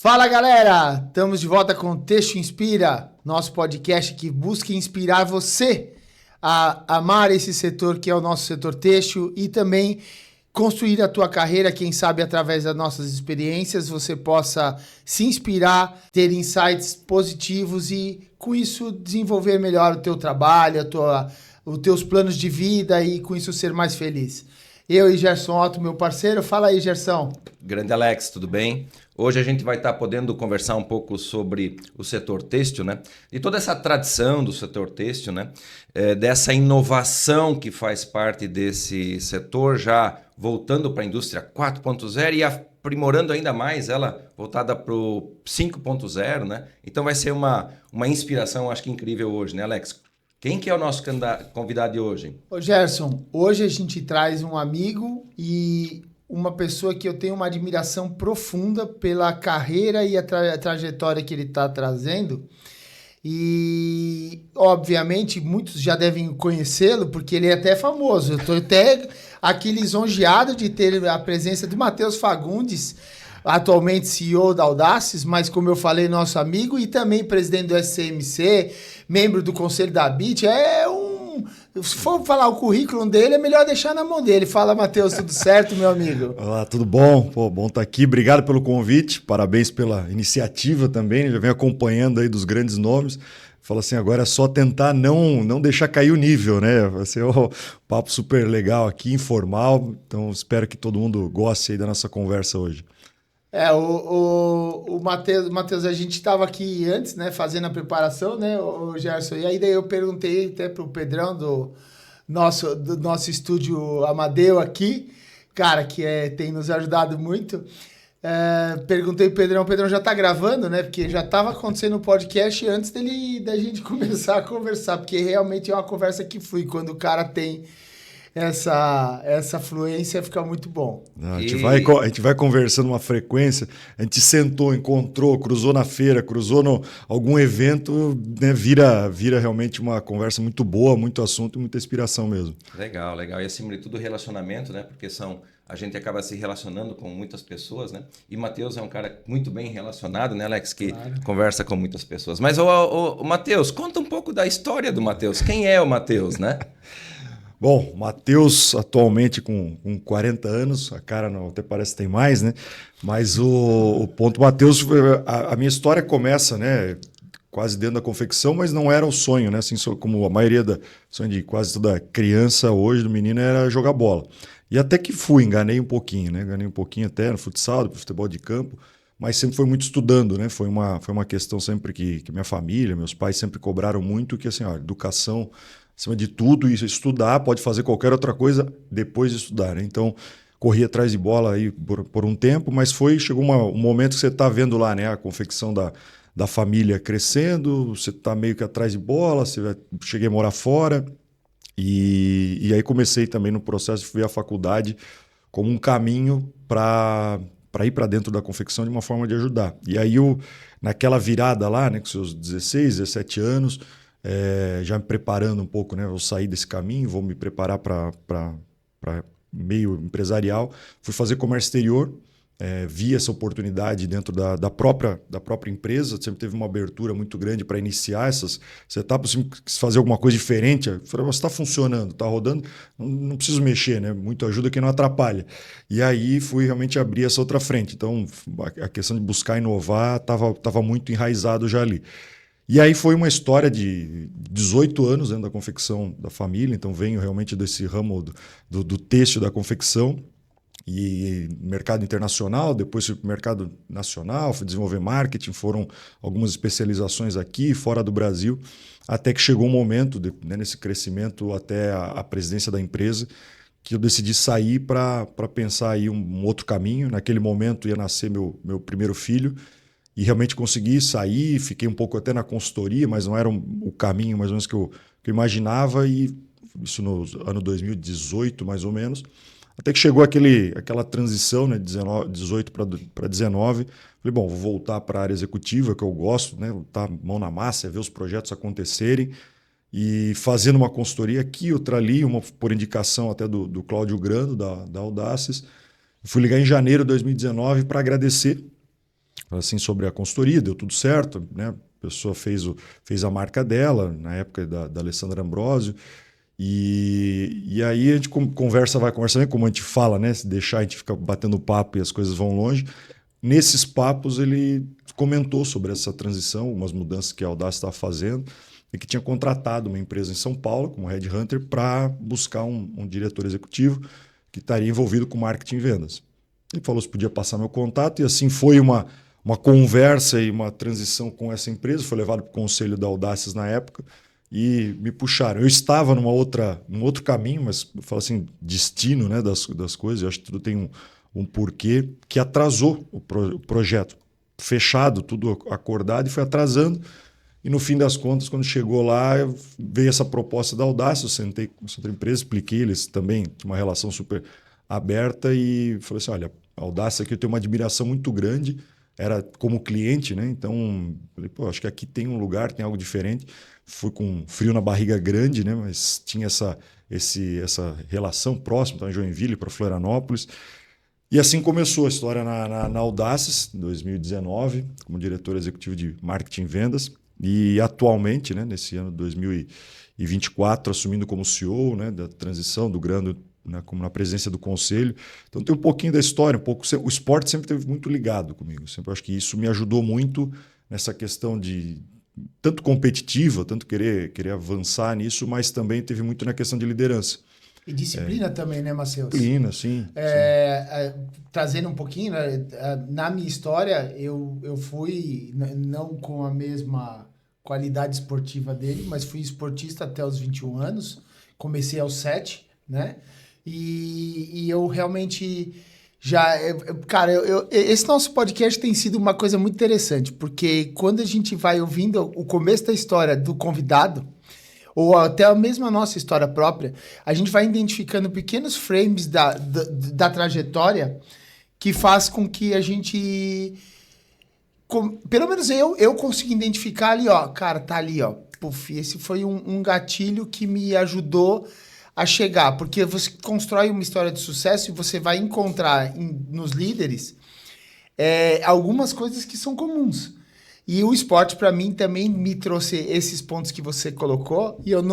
Fala galera, estamos de volta com o Texto Inspira, nosso podcast que busca inspirar você a amar esse setor que é o nosso setor têxtil e também construir a tua carreira, quem sabe através das nossas experiências você possa se inspirar, ter insights positivos e com isso desenvolver melhor o teu trabalho, os teus planos de vida e com isso ser mais feliz. Eu e Gerson Otto, meu parceiro. Fala aí, Gerson. Grande Alex, tudo bem? Hoje a gente vai estar podendo conversar um pouco sobre o setor têxtil, né? E toda essa tradição do setor têxtil, né? Dessa inovação que faz parte desse setor, já voltando para a indústria 4.0 e aprimorando ainda mais ela voltada para o 5.0, né? Então vai ser uma inspiração, acho que incrível hoje, né, Alex? Quem que é o nosso convidado de hoje? Ô Gerson, hoje a gente traz um amigo e uma pessoa que eu tenho uma admiração profunda pela carreira e a trajetória que ele está trazendo. E, obviamente, muitos já devem conhecê-lo, porque ele é até famoso. Eu estou até aqui lisonjeado de ter a presença de Matheus Fagundes, atualmente CEO da Audaces, mas como eu falei, nosso amigo e também presidente do SCMC, membro do conselho da BIT. Se for falar o currículo dele, é melhor deixar na mão dele. Fala, Matheus, tudo certo, meu amigo? Olá, tudo bom? Pô, bom estar aqui. Obrigado pelo convite, parabéns pela iniciativa também. Já venho acompanhando aí dos grandes nomes. Fala assim, agora é só tentar não deixar cair o nível, né? Vai ser um papo super legal aqui, informal. Então, espero que todo mundo goste aí da nossa conversa hoje. O Matheus, a gente estava aqui antes, né, fazendo a preparação, né, o Gerson, e aí daí eu perguntei até pro Pedrão do nosso estúdio Amadeu aqui, cara, que tem nos ajudado muito. Perguntei pro Pedrão, o Pedrão já tá gravando, né, porque já estava acontecendo o podcast antes da gente começar a conversar, porque realmente é uma conversa que flui, quando o cara tem essa fluência, fica muito bom. A gente vai conversando uma frequência, a gente sentou, encontrou, cruzou na feira, cruzou em algum evento, né, vira realmente uma conversa muito boa, muito assunto e muita inspiração mesmo. Legal, legal. E acima de tudo relacionamento, né? Porque a gente acaba se relacionando com muitas pessoas, né? E Matheus é um cara muito bem relacionado, né, Alex? Que conversa com muitas pessoas. Mas, o Matheus, conta um pouco da história do Matheus. Quem é o Matheus, né? Bom, Matheus atualmente com 40 anos, a cara não, até parece que tem mais, né? Mas o ponto, Matheus, a minha história começa, né? Quase dentro da confecção, mas não era o sonho, né? Assim, como a maioria sonho de quase toda criança hoje, do menino, era jogar bola. E até que enganei um pouquinho, né? Enganei um pouquinho até no futsal, no futebol de campo, mas sempre foi muito estudando, né? Foi uma questão sempre que minha família, meus pais sempre cobraram muito que, assim, ó, educação acima de tudo, isso, estudar, pode fazer qualquer outra coisa depois de estudar, né? Então, corri atrás de bola aí por um tempo, mas chegou um momento que você está vendo lá, né? A confecção da família crescendo, você está meio que atrás de bola, cheguei a morar fora, e aí comecei também no processo de ir à faculdade como um caminho para ir para dentro da confecção de uma forma de ajudar. E aí, naquela virada lá, né, com seus 16, 17 anos, já me preparando um pouco, né? Vou sair desse caminho, vou me preparar para meio empresarial. Fui fazer comércio exterior, vi essa oportunidade dentro da própria empresa. Sempre teve uma abertura muito grande para iniciar essas etapas. Eu quis fazer alguma coisa diferente. Eu falei, está funcionando, está rodando, não preciso mexer, né? Muito ajuda que não atrapalha. E aí fui realmente abrir essa outra frente. Então, a questão de buscar inovar estava muito enraizado já ali. E aí foi uma história de 18 anos dentro da confecção da família, então venho realmente desse ramo do têxtil da confecção e mercado internacional, depois fui para o mercado nacional, fui desenvolver marketing, foram algumas especializações aqui fora do Brasil, até que chegou um momento, né, nesse crescimento até a presidência da empresa, que eu decidi sair para pensar aí um outro caminho. Naquele momento ia nascer meu primeiro filho, e realmente consegui sair, fiquei um pouco até na consultoria, mas não era o caminho mais ou menos que eu imaginava, e isso no ano 2018, mais ou menos, até que chegou aquela transição, né, 18 para 19, falei, bom, vou voltar para a área executiva, que eu gosto, né, botar mão na massa, ver os projetos acontecerem, e fazendo uma consultoria aqui, outra ali, uma por indicação até do Cláudio Grando, da Audaces. Fui ligar em janeiro de 2019 para agradecer assim, sobre a consultoria, deu tudo certo, né? A pessoa fez a marca dela, na época da Alessandra Ambrosio. E aí a gente conversa, como a gente fala, né? Se deixar, a gente fica batendo papo e as coisas vão longe. Nesses papos, ele comentou sobre essa transição, algumas mudanças que a Audace estava fazendo, e que tinha contratado uma empresa em São Paulo, como Headhunter, para buscar um diretor executivo que estaria envolvido com marketing e vendas. Ele falou se podia passar meu contato, e assim foi uma conversa e uma transição com essa empresa. Foi levado para o conselho da Audaces na época e me puxaram. Eu estava num outro caminho, mas eu falo assim, destino, né, das coisas. Eu acho que tudo tem um porquê que atrasou o projeto. Fechado, tudo acordado, e foi atrasando. E no fim das contas, quando chegou lá, veio essa proposta da Audace. Eu sentei com essa outra empresa, expliquei, eles também tinham uma relação super aberta e falei assim, olha, a Audace aqui eu tenho uma admiração muito grande, era como cliente, né? Então, falei, pô, acho que aqui tem um lugar, tem algo diferente. Fui com frio na barriga grande, né? Mas tinha essa relação próxima, então, em Joinville para Florianópolis. E assim começou a história na Audaces, em 2019, como diretor executivo de marketing e vendas. E atualmente, né, nesse ano de 2024, assumindo como CEO, né, da transição do Grando, né, como na presidência do conselho. Então tem um pouquinho da história, o esporte sempre esteve muito ligado comigo. Sempre acho que isso me ajudou muito nessa questão de tanto competitiva, tanto querer avançar nisso, mas também teve muito na questão de liderança. E disciplina também, né, Matheus? Disciplina, sim. Trazendo um pouquinho, né, na minha história, eu fui, não com a mesma qualidade esportiva dele, mas fui esportista até os 21 anos, comecei aos 7, né? E eu realmente cara, esse nosso podcast tem sido uma coisa muito interessante, porque quando a gente vai ouvindo o começo da história do convidado, ou até mesmo a nossa história própria, a gente vai identificando pequenos frames da trajetória que faz com que a gente... pelo menos eu consigo identificar ali, ó, cara, tá ali, ó. Puf, esse foi um gatilho que me ajudou a chegar, porque você constrói uma história de sucesso e você vai encontrar nos líderes algumas coisas que são comuns. E o esporte, para mim, também me trouxe esses pontos que você colocou, e eu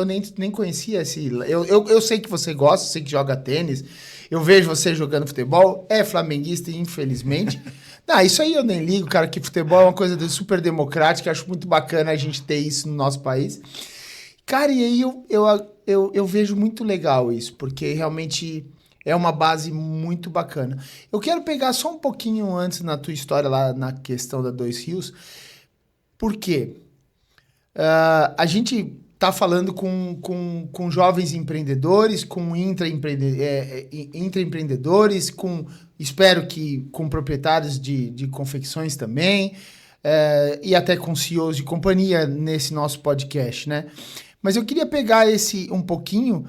nem conhecia esse... Eu sei que você gosta, sei que joga tênis, eu vejo você jogando futebol, é flamenguista, infelizmente. Não, isso aí eu nem ligo, cara, que futebol é uma coisa super democrática, acho muito bacana a gente ter isso no nosso país. Cara, e aí eu vejo muito legal isso, porque realmente é uma base muito bacana. Eu quero pegar só um pouquinho antes na tua história lá na questão da Dois Rios, porque a gente está falando com jovens empreendedores, com intraempreendedores, espero que com proprietários de confecções também, e até com CEOs de companhia nesse nosso podcast, né? Mas eu queria pegar um pouquinho...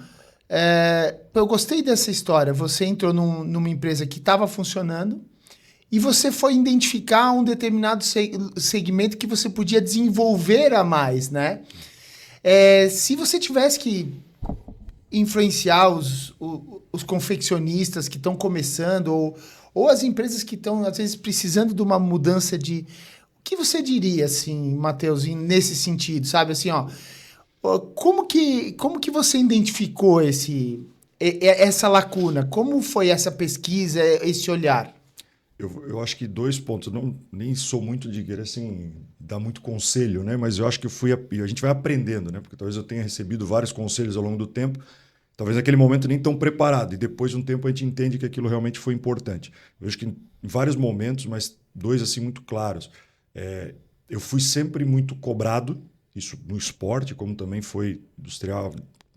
eu gostei dessa história. Você entrou numa empresa que estava funcionando e você foi identificar um determinado segmento que você podia desenvolver a mais, né? Se você tivesse que influenciar os confeccionistas que estão começando ou as empresas que estão, às vezes, precisando de uma mudança de... O que você diria, assim, Matheus, nesse sentido, sabe? Assim, ó... Como que você identificou essa lacuna? Como foi essa pesquisa, esse olhar? Eu acho que 2 pontos. Eu nem sou muito de querer assim, dar muito conselho, né? Mas eu acho que a gente vai aprendendo, né? Porque talvez eu tenha recebido vários conselhos ao longo do tempo, talvez naquele momento nem tão preparado, e depois de um tempo a gente entende que aquilo realmente foi importante. Eu acho que em vários momentos, mas 2 assim muito claros. Eu fui sempre muito cobrado, isso no esporte, como também foi industrial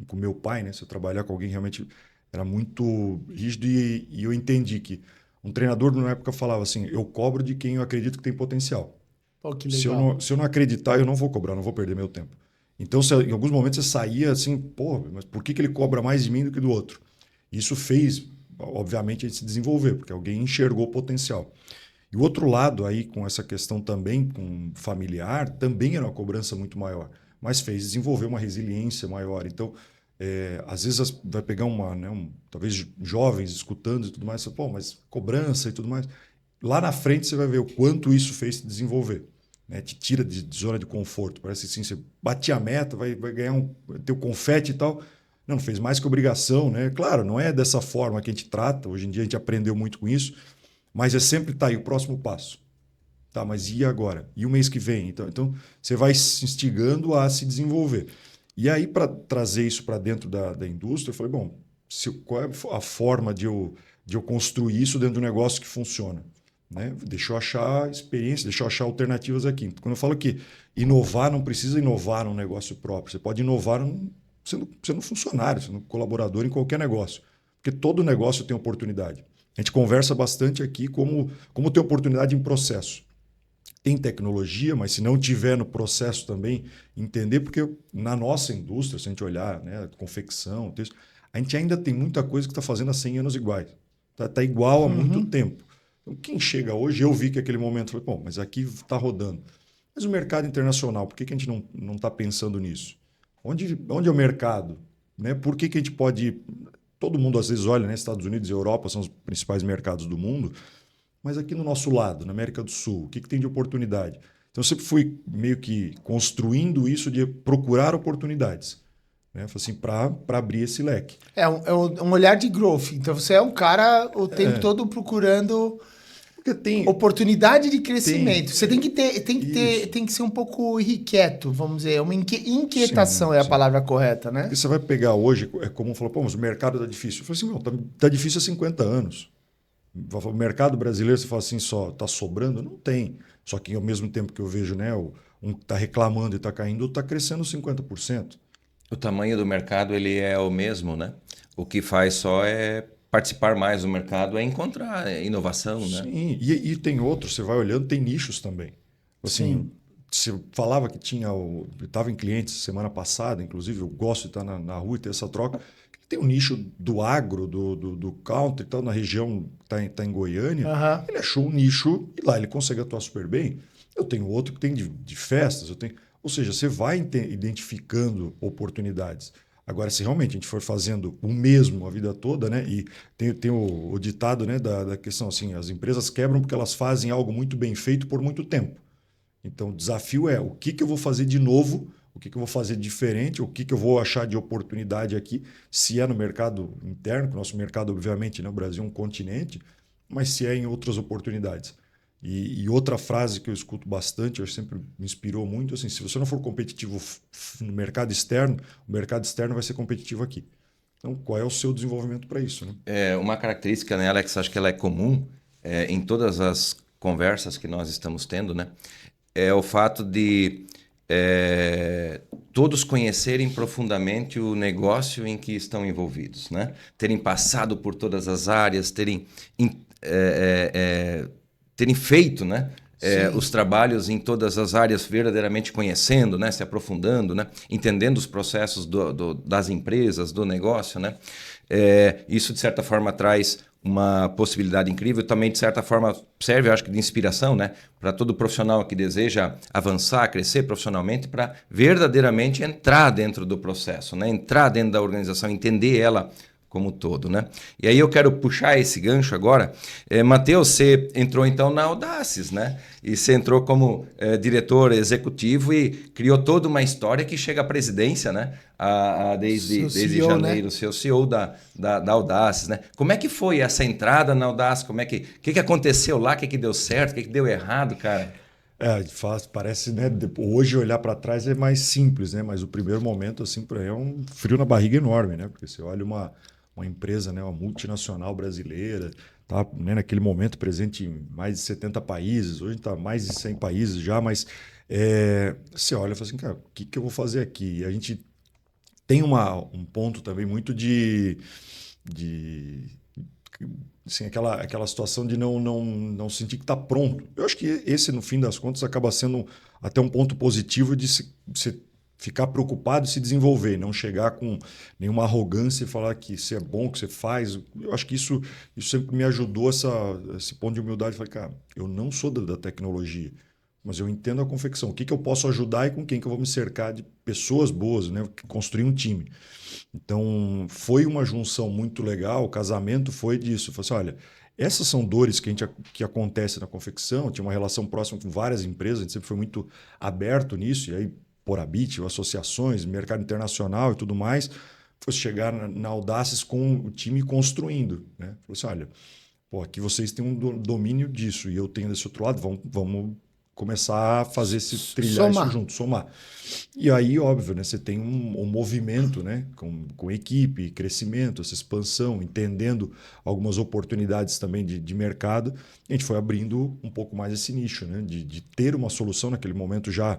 com meu pai, né? Se eu trabalhar com alguém realmente era muito rígido, e eu entendi que um treinador na época falava assim, eu cobro de quem eu acredito que tem potencial. Pô, que legal. Se eu não acreditar, eu não vou cobrar, não vou perder meu tempo. Então, em alguns momentos você saía assim, pô, mas por que ele cobra mais de mim do que do outro? Isso fez, obviamente, a gente se desenvolver, porque alguém enxergou o potencial. E o outro lado aí, com essa questão também com familiar, também era uma cobrança muito maior, mas fez desenvolver uma resiliência maior. Então, às vezes vai pegar talvez jovens escutando e tudo mais, pô, mas cobrança e tudo mais. lá na frente você vai ver o quanto isso fez se desenvolver. Né? Te tira de zona de conforto. Parece assim, você batia a meta, vai ganhar ter o confete e tal. Não fez mais que obrigação, né? Claro, não é dessa forma que a gente trata. Hoje em dia a gente aprendeu muito com isso, mas é sempre tá aí o próximo passo. Tá, mas e agora? E o mês que vem? Então você vai se instigando a se desenvolver. E aí, para trazer isso para dentro da indústria, eu falei, bom, qual é a forma de eu construir isso dentro de um negócio que funciona? Né? Deixa eu achar experiência, deixa eu achar alternativas aqui. Quando eu falo que inovar, não precisa inovar num negócio próprio. Você pode inovar sendo funcionário, sendo colaborador em qualquer negócio. Porque todo negócio tem oportunidade. A gente conversa bastante aqui como ter oportunidade em processo. Tem tecnologia, mas se não tiver no processo também, entender, porque na nossa indústria, se a gente olhar, né, confecção, texto, a gente ainda tem muita coisa que está fazendo há 100 anos iguais. Está igual há muito tempo. Então, quem chega hoje, eu vi que aquele momento, falei, bom, mas aqui está rodando. Mas o mercado internacional, por que a gente não está pensando nisso? Onde é o mercado? Né? Por que a gente pode... Todo mundo às vezes olha, né? Estados Unidos e Europa são os principais mercados do mundo, mas aqui no nosso lado, na América do Sul, o que tem de oportunidade? Então, eu sempre fui meio que construindo isso de procurar oportunidades, né? Assim, para abrir esse leque. É um olhar de growth. Então, você é um cara o tempo todo procurando Porque tem oportunidade de crescimento. Você tem que ser um pouco irrequieto, vamos dizer. Uma inquietação sim, é a palavra correta, né? Porque você vai pegar hoje, é comum falar, pô, mas o mercado está difícil. Eu falei assim, não, tá difícil há 50 anos. O mercado brasileiro, você fala assim, só está sobrando? Não tem. Só que ao mesmo tempo que eu vejo, né, um que está reclamando e está caindo, está crescendo 50%. O tamanho do mercado ele é o mesmo, né? O que faz só é participar mais do mercado, é encontrar inovação, né? Sim, e tem outros, você vai olhando, tem nichos também. Assim, você falava que tinha, eu estava em clientes semana passada, inclusive eu gosto de estar na rua e ter essa troca. Tem um nicho do agro, do country, então, na região está em Goiânia. Ele achou um nicho e lá ele consegue atuar super bem. Eu tenho outro que tem de festas, ou seja, você vai identificando oportunidades. Agora, se realmente a gente for fazendo o mesmo a vida toda, né? E tem o ditado, né, da questão assim, as empresas quebram porque elas fazem algo muito bem feito por muito tempo. Então, o desafio é o que eu vou fazer de novo, o que eu vou fazer diferente, o que eu vou achar de oportunidade aqui, se é no mercado interno, que o nosso mercado, obviamente, né, o Brasil é um continente, mas se é em outras oportunidades. E outra frase que eu escuto bastante, eu sempre me inspirou muito, assim, se você não for competitivo no mercado externo, o mercado externo vai ser competitivo aqui. Então, qual é o seu desenvolvimento para isso? Né? É uma característica, né, Alex, acho que ela é comum em todas as conversas que nós estamos tendo, né? É o fato de todos conhecerem profundamente o negócio em que estão envolvidos, né? Terem passado por todas as áreas, terem feito, né? Os trabalhos em todas as áreas verdadeiramente conhecendo, né? Se aprofundando, né? Entendendo os processos das empresas, do negócio, né? Isso, de certa forma, traz uma possibilidade incrível. Também, de certa forma, serve, eu acho que, de inspiração, né? Para todo profissional que deseja avançar, crescer profissionalmente, para verdadeiramente entrar dentro do processo, né? Entrar dentro da organização, entender ela como todo, né? E aí eu quero puxar esse gancho agora. Matheus, você entrou então na Audaces, né? E você entrou como diretor executivo e criou toda uma história que chega à presidência, né? Desde CEO, janeiro, né? seu CEO da Audaces, né? Como é que foi essa entrada na Audaces? Que aconteceu lá? O que deu certo? O que deu errado, cara? Parece, né? Hoje olhar para trás é mais simples, né? Mas o primeiro momento, assim, para é um frio na barriga enorme, né? Porque você olha uma empresa, né, uma multinacional brasileira, tá, né, naquele momento presente em mais de 70 países, hoje está mais de 100 países já, mas você olha e fala assim, cara, o que eu vou fazer aqui? E a gente tem um ponto também muito de assim, aquela situação de não sentir que está pronto. Eu acho que esse, no fim das contas, acaba sendo até um ponto positivo de se ficar preocupado e se desenvolver, não chegar com nenhuma arrogância e falar que isso é bom, que você faz. Eu acho que isso sempre me ajudou, esse ponto de humildade. Falei, cara, eu não sou da tecnologia, mas eu entendo a confecção. O que eu posso ajudar e com quem que eu vou me cercar de pessoas boas, né? Construir um time. Então, foi uma junção muito legal. O casamento foi disso. Eu falei assim, olha, essas são dores que acontecem na confecção. Tinha uma relação próxima com várias empresas, a gente sempre foi muito aberto nisso, e aí por Habit, associações, mercado internacional e tudo mais, foi chegar na Audaces com o time construindo, né? Falou assim, olha, pô, aqui vocês têm um domínio disso e eu tenho desse outro lado, vamos começar a fazer esse trilhar isso junto, somar. E aí, óbvio, né, você tem um movimento, né, com equipe, crescimento, essa expansão, entendendo algumas oportunidades também de mercado. A gente foi abrindo um pouco mais esse nicho, né, de ter uma solução naquele momento já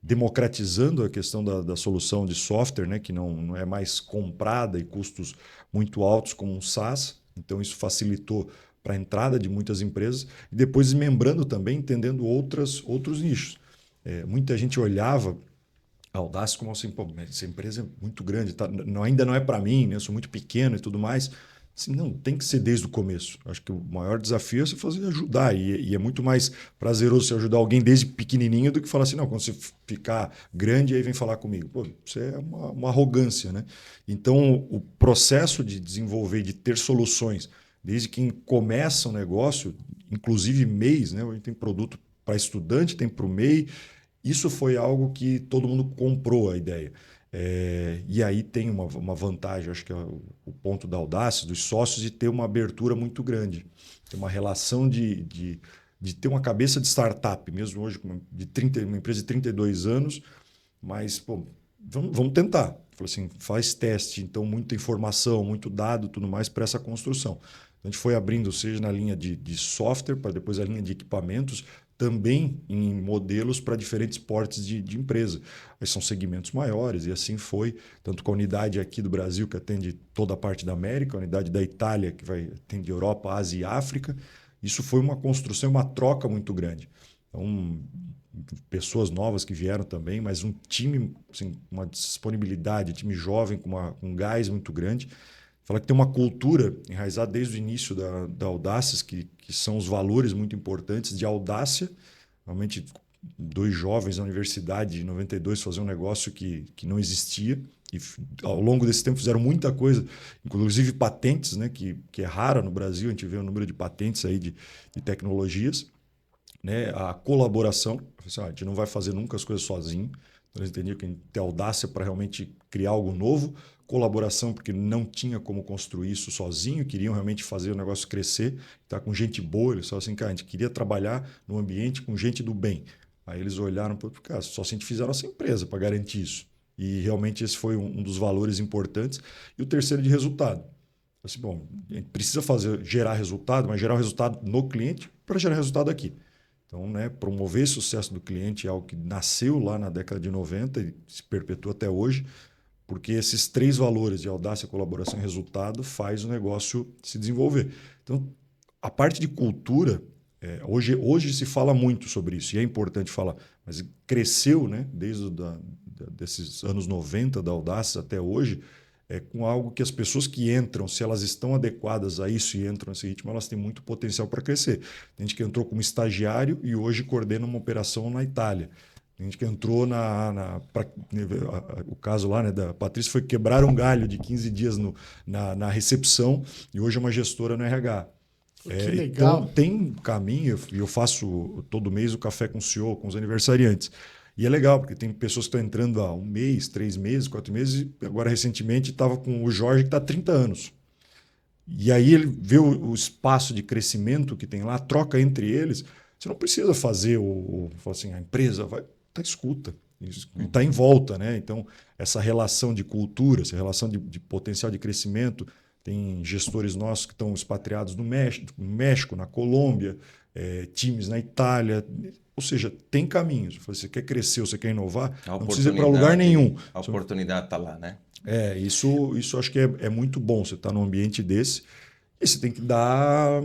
democratizando a questão da solução de software, né, que não é mais comprada e custos muito altos como um SaaS. Então, isso facilitou para a entrada de muitas empresas e depois desmembrando também, entendendo outros nichos. Muita gente olhava a Audaces como assim, pô, essa empresa é muito grande, tá? Ainda não é para mim, né? Eu sou muito pequeno e tudo mais. Assim, não, tem que ser desde o começo. Acho que o maior desafio é você fazer ajudar e é muito mais prazeroso você ajudar alguém desde pequenininho do que falar assim, não, quando você ficar grande aí vem falar comigo. Pô, isso é uma arrogância, né? Então, o processo de desenvolver, de ter soluções desde quem começa um negócio, inclusive MEIs, né? Hoje tem produto para estudante, tem para o MEI. Isso foi algo que todo mundo comprou a ideia. E aí tem uma vantagem, acho que é o ponto da Audaces, dos sócios, de ter uma abertura muito grande. Tem uma relação de ter uma cabeça de startup, mesmo hoje uma empresa de 32 anos, mas pô, vamos tentar. Falei assim, faz teste, então muita informação, muito dado, tudo mais para essa construção. A gente foi abrindo, seja na linha de software, para depois a linha de equipamentos, também em modelos para diferentes portes de empresa. Aí são segmentos maiores, e assim foi, tanto com a unidade aqui do Brasil, que atende toda a parte da América, a unidade da Itália, que atende Europa, Ásia e África. Isso foi uma construção, uma troca muito grande. Então, pessoas novas que vieram também, mas um time, assim, uma disponibilidade, time jovem, com um gás muito grande. Falar que tem uma cultura enraizada desde o início da Audaces, que são os valores muito importantes de audácia. Realmente, dois jovens na universidade, em 92, fazer um negócio que não existia. E ao longo desse tempo fizeram muita coisa, inclusive patentes, né, que é rara no Brasil. A gente vê o número de patentes aí de tecnologias. Né? A colaboração. A gente não vai fazer nunca as coisas sozinho. Então, eles entendiam que a gente tem audácia para realmente criar algo novo. Colaboração, porque não tinha como construir isso sozinho, queriam realmente fazer o negócio crescer, tá com gente boa, eles falaram assim, cara, a gente queria trabalhar num ambiente com gente do bem. Aí eles olharam para o cara, só se a gente fizer a nossa empresa para garantir isso. E realmente esse foi um dos valores importantes. E o terceiro de resultado. Assim, bom, a gente precisa gerar resultado, mas gerar o resultado no cliente para gerar resultado aqui. Então, né, promover o sucesso do cliente é algo que nasceu lá na década de 90 e se perpetua até hoje, porque esses três valores de audácia, colaboração e resultado faz o negócio se desenvolver. Então, a parte de cultura, hoje se fala muito sobre isso, e é importante falar, mas cresceu, né, desde desses anos 90 da Audaces até hoje, com algo que as pessoas que entram, se elas estão adequadas a isso e entram nesse ritmo, elas têm muito potencial para crescer. Tem gente que entrou como estagiário e hoje coordena uma operação na Itália. A gente que entrou o caso lá, né, da Patrícia foi quebrar um galho de 15 dias na recepção e hoje é uma gestora no RH. Que legal. Então tem caminho, e eu faço todo mês o café com o CEO, com os aniversariantes. E é legal, porque tem pessoas que estão entrando há 1 mês, 3 meses, 4 meses, e agora recentemente estava com o Jorge, que está há 30 anos. E aí ele vê o espaço de crescimento que tem lá, troca entre eles. Você não precisa fazer assim, a empresa vai. Tá, escuta, está em volta, né? Então, essa relação de cultura, essa relação de potencial de crescimento, tem gestores nossos que estão expatriados no México, na Colômbia, times na Itália, ou seja, tem caminhos. Você quer crescer, você quer inovar, não precisa ir para lugar nenhum. A oportunidade está lá, né? Isso acho que é muito bom, você estar num ambiente desse, e você tem que dar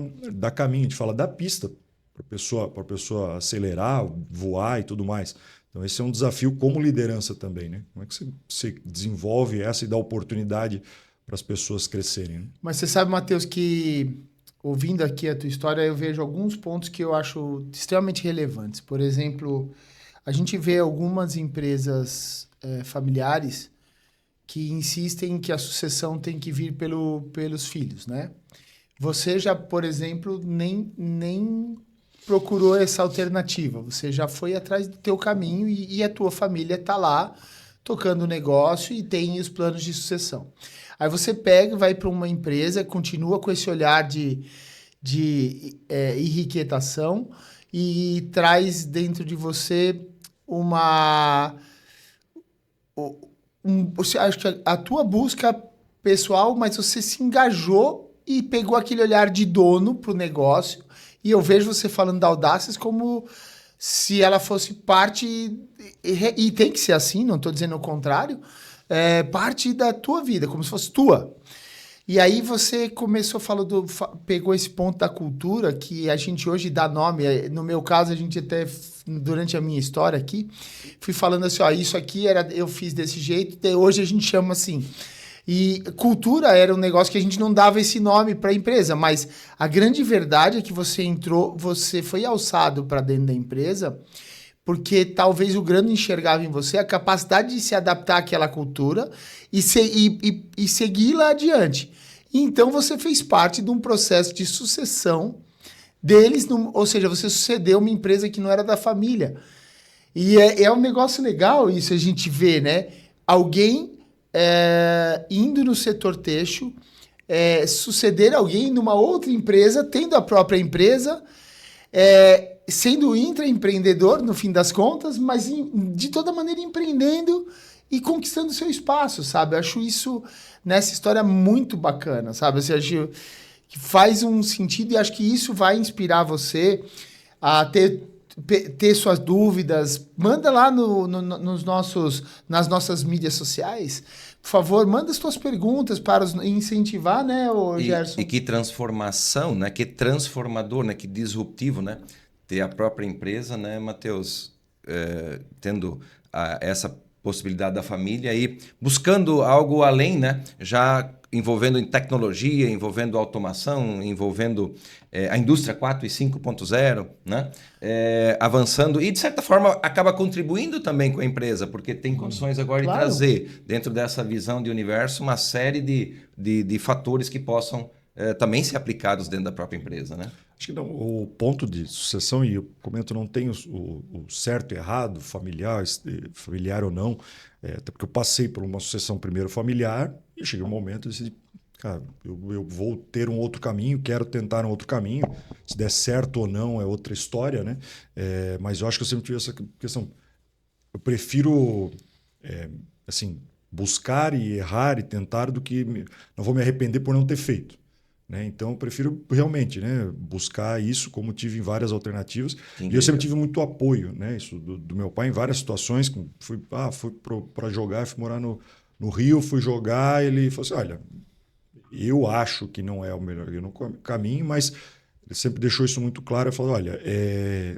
caminho, a gente fala, dar pista para a pessoa acelerar, voar e tudo mais. Então, esse é um desafio como liderança também, né? Como é que você desenvolve essa e dá oportunidade para as pessoas crescerem? Né? Mas você sabe, Matheus, que ouvindo aqui a tua história, eu vejo alguns pontos que eu acho extremamente relevantes. Por exemplo, a gente vê algumas empresas familiares que insistem que a sucessão tem que vir pelos filhos, né? você já, por exemplo, nem procurou essa alternativa. Você já foi atrás do teu caminho e a tua família está lá tocando o negócio e tem os planos de sucessão. Aí você pega, vai para uma empresa, continua com esse olhar de irrequietação e traz dentro de você acho que a tua busca pessoal, mas você se engajou e pegou aquele olhar de dono para o negócio. E eu vejo você falando da Audaces como se ela fosse parte, e tem que ser assim, não estou dizendo o contrário, parte da tua vida, como se fosse tua. E aí você começou, pegou esse ponto da cultura, que a gente hoje dá nome, no meu caso, a gente até, durante a minha história aqui, fui falando assim, ó, isso aqui eu fiz desse jeito, hoje a gente chama assim. E cultura era um negócio que a gente não dava esse nome para a empresa, mas a grande verdade é que você foi alçado para dentro da empresa, porque talvez o grande enxergava em você a capacidade de se adaptar àquela cultura e segui-la adiante. E então você fez parte de um processo de sucessão deles, ou seja, você sucedeu uma empresa que não era da família. E é um negócio legal isso a gente vê, né? Alguém indo no setor têxtil, suceder alguém numa outra empresa, tendo a própria empresa, sendo intraempreendedor, no fim das contas, mas de toda maneira empreendendo e conquistando seu espaço, sabe? Eu acho isso, nessa história, muito bacana, sabe? Eu acho que faz um sentido e acho que isso vai inspirar você a ter suas dúvidas. Manda lá nas nossas mídias sociais. Por favor, manda as suas perguntas para incentivar, né, Gerson? E que transformação, né? Que transformador, né? Que disruptivo, né? Ter a própria empresa, né, Matheus, tendo essa possibilidade da família e buscando algo além, né? Já envolvendo em tecnologia, envolvendo automação, envolvendo a indústria 4 e 5.0, né? Avançando e, de certa forma, acaba contribuindo também com a empresa, porque tem condições agora de trazer, dentro dessa visão de universo, uma série de fatores que possam também ser aplicados dentro da própria empresa, né? Acho que não, o ponto de sucessão, e eu comento, não tem o certo e errado, familiar ou não, até porque eu passei por uma sucessão primeiro familiar e cheguei um momento e decidi, cara, eu vou ter um outro caminho, quero tentar um outro caminho, se der certo ou não é outra história, né? Mas eu acho que eu sempre tive essa questão, eu prefiro assim, buscar e errar e tentar do que não vou me arrepender por não ter feito. Né? Então, eu prefiro realmente, né, buscar isso, como tive em várias alternativas. Entendi. E eu sempre tive muito apoio, né, isso do meu pai em várias situações. Fui para jogar, fui morar no Rio, fui jogar. Ele falou assim: olha, eu acho que não é o melhor caminho, mas ele sempre deixou isso muito claro. Ele falou: olha,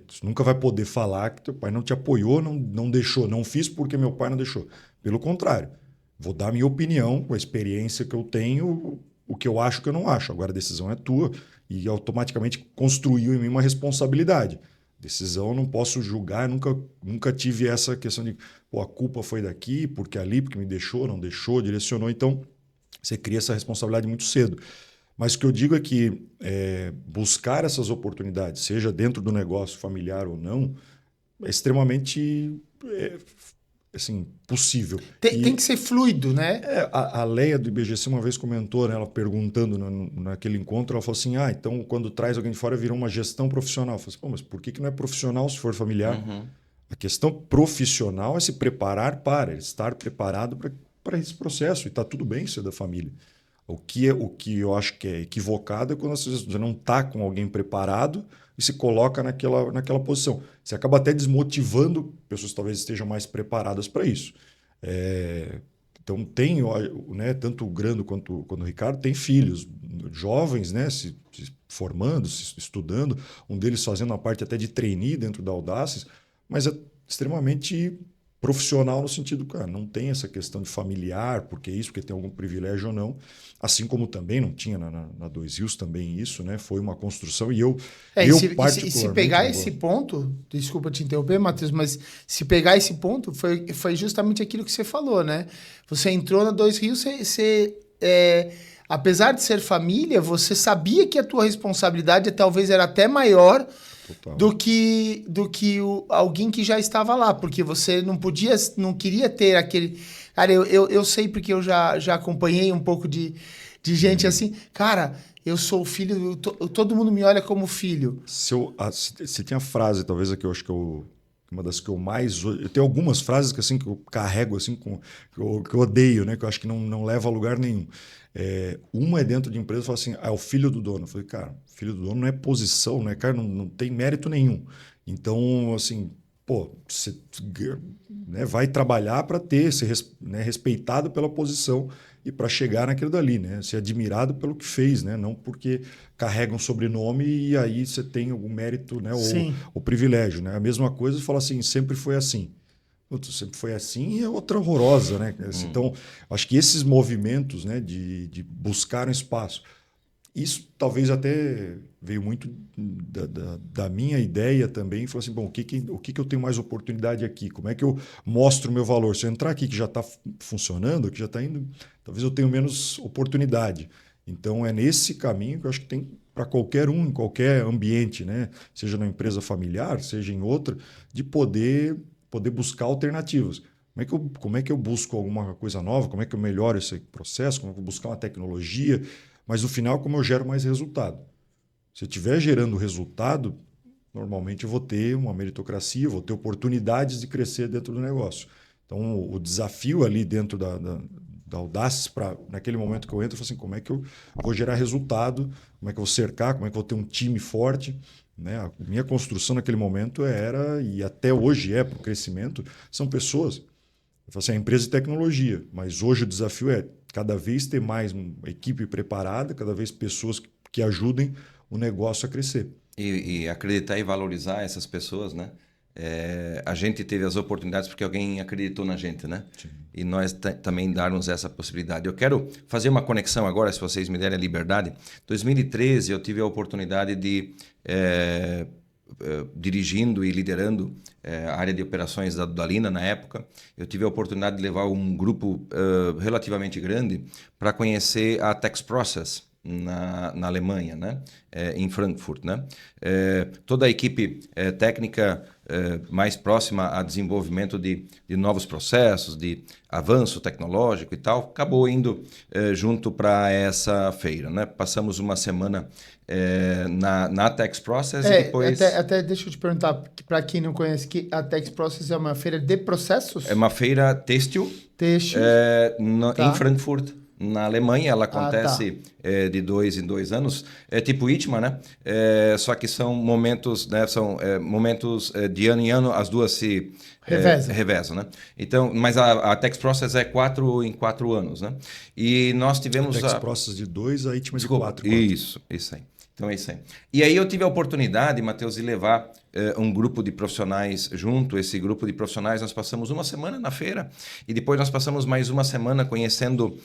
você nunca vai poder falar que teu pai não te apoiou, não deixou, não fiz porque meu pai não deixou. Pelo contrário, vou dar minha opinião com a experiência que eu tenho. O que eu acho que eu não acho. Agora a decisão é tua e automaticamente construiu em mim uma responsabilidade. Decisão eu não posso julgar, nunca tive essa questão de a culpa foi daqui, porque ali, porque me deixou, não deixou, direcionou. Então, você cria essa responsabilidade muito cedo. Mas o que eu digo é que buscar essas oportunidades, seja dentro do negócio familiar ou não, é extremamente assim, possível. Tem que ser fluido, né? A Leia do IBGC uma vez comentou, né, ela perguntando naquele encontro, ela falou assim, então quando traz alguém de fora virou uma gestão profissional. Eu falei assim, mas por que não é profissional se for familiar? Uhum. A questão profissional é se preparar estar preparado para esse processo, e está tudo bem ser da família. O que eu acho que é equivocado é quando você não está com alguém preparado e se coloca naquela posição. Você acaba até desmotivando pessoas que talvez estejam mais preparadas para isso. Então, né, tanto o Grando quanto o Ricardo tem filhos jovens, né, se formando, se estudando, um deles fazendo uma parte até de trainee dentro da Audaces, mas é extremamente profissional no sentido, cara, não tem essa questão de familiar, porque tem algum privilégio ou não, assim como também não tinha na Dois Rios também isso, né? Foi uma construção e eu particularmente... Se pegar esse ponto, desculpa te interromper, Matheus, mas se pegar esse ponto, foi justamente aquilo que você falou, né? Você entrou na Dois Rios, apesar de ser família, você sabia que a tua responsabilidade talvez era até maior do que alguém que já estava lá, porque você não queria ter aquele... Cara, eu sei porque eu já acompanhei um pouco de gente assim, cara, eu sou o filho, todo mundo me olha como filho. Se tem a frase, talvez aqui eu acho que uma das que eu mais... Eu tenho algumas frases que, assim, que eu carrego, assim, que eu odeio, né? Que eu acho que não leva a lugar nenhum. Uma é dentro de empresa, fala assim, é o filho do dono. Eu falei, cara, filho do dono não é posição, né? Cara, não tem mérito nenhum. Então, assim, pô, você, né, vai trabalhar para ser respeitado pela posição e para chegar naquilo dali, né? Ser admirado pelo que fez, né? Não porque carrega um sobrenome e aí você tem algum mérito, né? Ou privilégio, né? A mesma coisa, fala assim, sempre foi assim. Sempre foi assim e é outra horrorosa, né? Então, acho que esses movimentos, né, de buscar um espaço, isso talvez até veio muito da minha ideia também. Falou assim, bom, o que eu tenho mais oportunidade aqui? Como é que eu mostro o meu valor? Se eu entrar aqui que já está funcionando, que já está indo, talvez eu tenha menos oportunidade. Então, é nesse caminho que eu acho que tem para qualquer um, em qualquer ambiente, né? Seja na empresa familiar, seja em outra, de poder buscar alternativas. Como é que eu busco alguma coisa nova? Como é que eu melhoro esse processo? Como é que eu vou buscar uma tecnologia? Mas no final, como eu gero mais resultado? Se eu estiver gerando resultado, normalmente eu vou ter uma meritocracia, vou ter oportunidades de crescer dentro do negócio. Então, o desafio ali dentro da Audaces, naquele momento que eu entro, eu falo assim, como é que eu vou gerar resultado? Como é que eu vou cercar? Como é que eu vou ter um time forte? Né? A minha construção naquele momento era, e até hoje é para o crescimento, são pessoas. Eu falo assim, é empresa de tecnologia, mas hoje o desafio é cada vez ter mais uma equipe preparada, cada vez pessoas que ajudem o negócio a crescer. E acreditar e valorizar essas pessoas, né? A gente teve as oportunidades porque alguém acreditou na gente, né? Sim. E nós também darmos essa possibilidade. Eu quero fazer uma conexão agora, se vocês me derem a liberdade. Em 2013, eu tive a oportunidade de, dirigindo e liderando a área de operações da Dudalina na época, eu tive a oportunidade de levar um grupo relativamente grande para conhecer a Texprocess na Alemanha, né? Em Frankfurt, né? Toda a equipe técnica mais próxima a desenvolvimento de novos processos, de avanço tecnológico e tal, acabou indo junto para essa feira, né? Passamos uma semana na Texprocess e depois... Até deixa eu te perguntar, para quem não conhece, que a Texprocess é uma feira de processos? É uma feira têxtil, em Frankfurt, na Alemanha. Ela acontece de 2 em 2 anos, tipo ITMA, né? Só que são momentos, né? São momentos de ano em ano, as duas se revezam, né? Então, mas a Texprocess é 4 em 4 anos, né? E nós tivemos a Texprocess de 2, a ITMA de 4. Isso aí. Então é isso aí. E aí eu tive a oportunidade, Matheus, de levar um grupo de profissionais junto. Esse grupo de profissionais, nós passamos uma semana na feira e depois nós passamos mais uma semana conhecendo